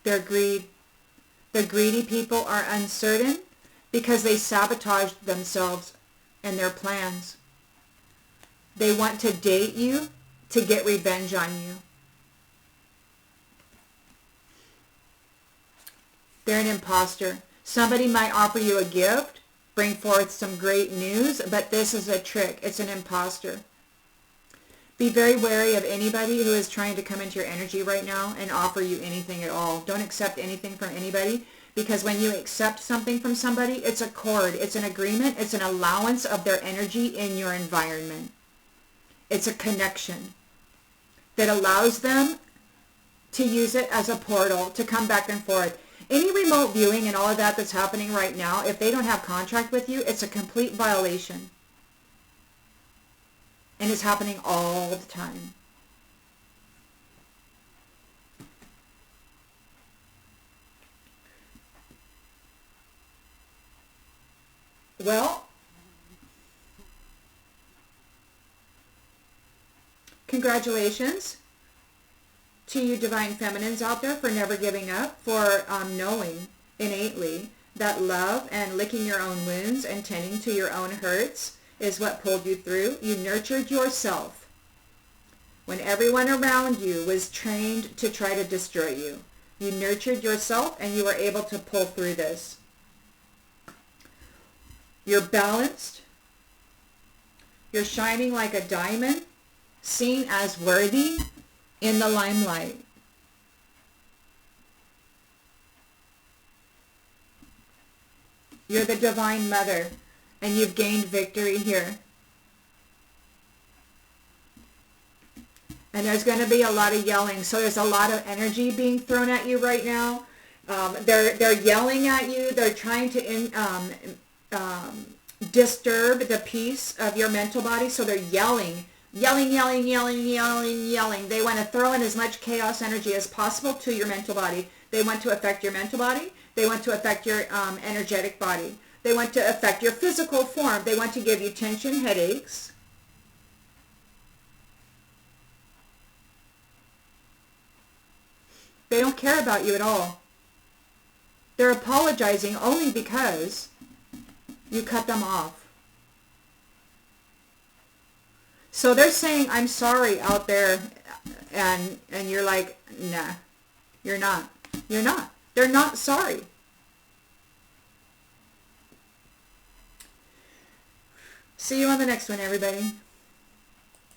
Speaker 1: Their greed, The greedy people are uncertain because they sabotaged themselves and their plans. They want to date you to get revenge on you. They're an imposter. Somebody might offer you a gift, bring forth some great news, but this is a trick. It's an imposter. Be very wary of anybody who is trying to come into your energy right now and offer you anything at all. Don't accept anything from anybody, because when you accept something from somebody, it's a cord, it's an agreement, it's an allowance of their energy in your environment. It's a connection that allows them to use it as a portal to come back and forth. Any remote viewing and all of that that's happening right now, if they don't have contract with you, it's a complete violation. And it's happening all the time. Well, congratulations to you divine feminines out there for never giving up, for knowing innately that love and licking your own wounds and tending to your own hurts is what pulled you through. You nurtured yourself when everyone around you was trained to try to destroy you. You nurtured yourself and you were able to pull through this. You're balanced. You're shining like a diamond, seen as worthy in the limelight. You're the divine mother, and you've gained victory here. And there's going to be a lot of yelling. So there's a lot of energy being thrown at you right now. They're yelling at you. They're trying to disturb the peace of your mental body. So they're yelling. Yelling. They want to throw in as much chaos energy as possible to your mental body. They want to affect your mental body. They want to affect your energetic body. They want to affect your physical form. They want to give you tension, headaches. They don't care about you at all. They're apologizing only because you cut them off. So they're saying, I'm sorry out there, and you're like, nah, you're not. You're not. They're not sorry. See you on the next one, everybody.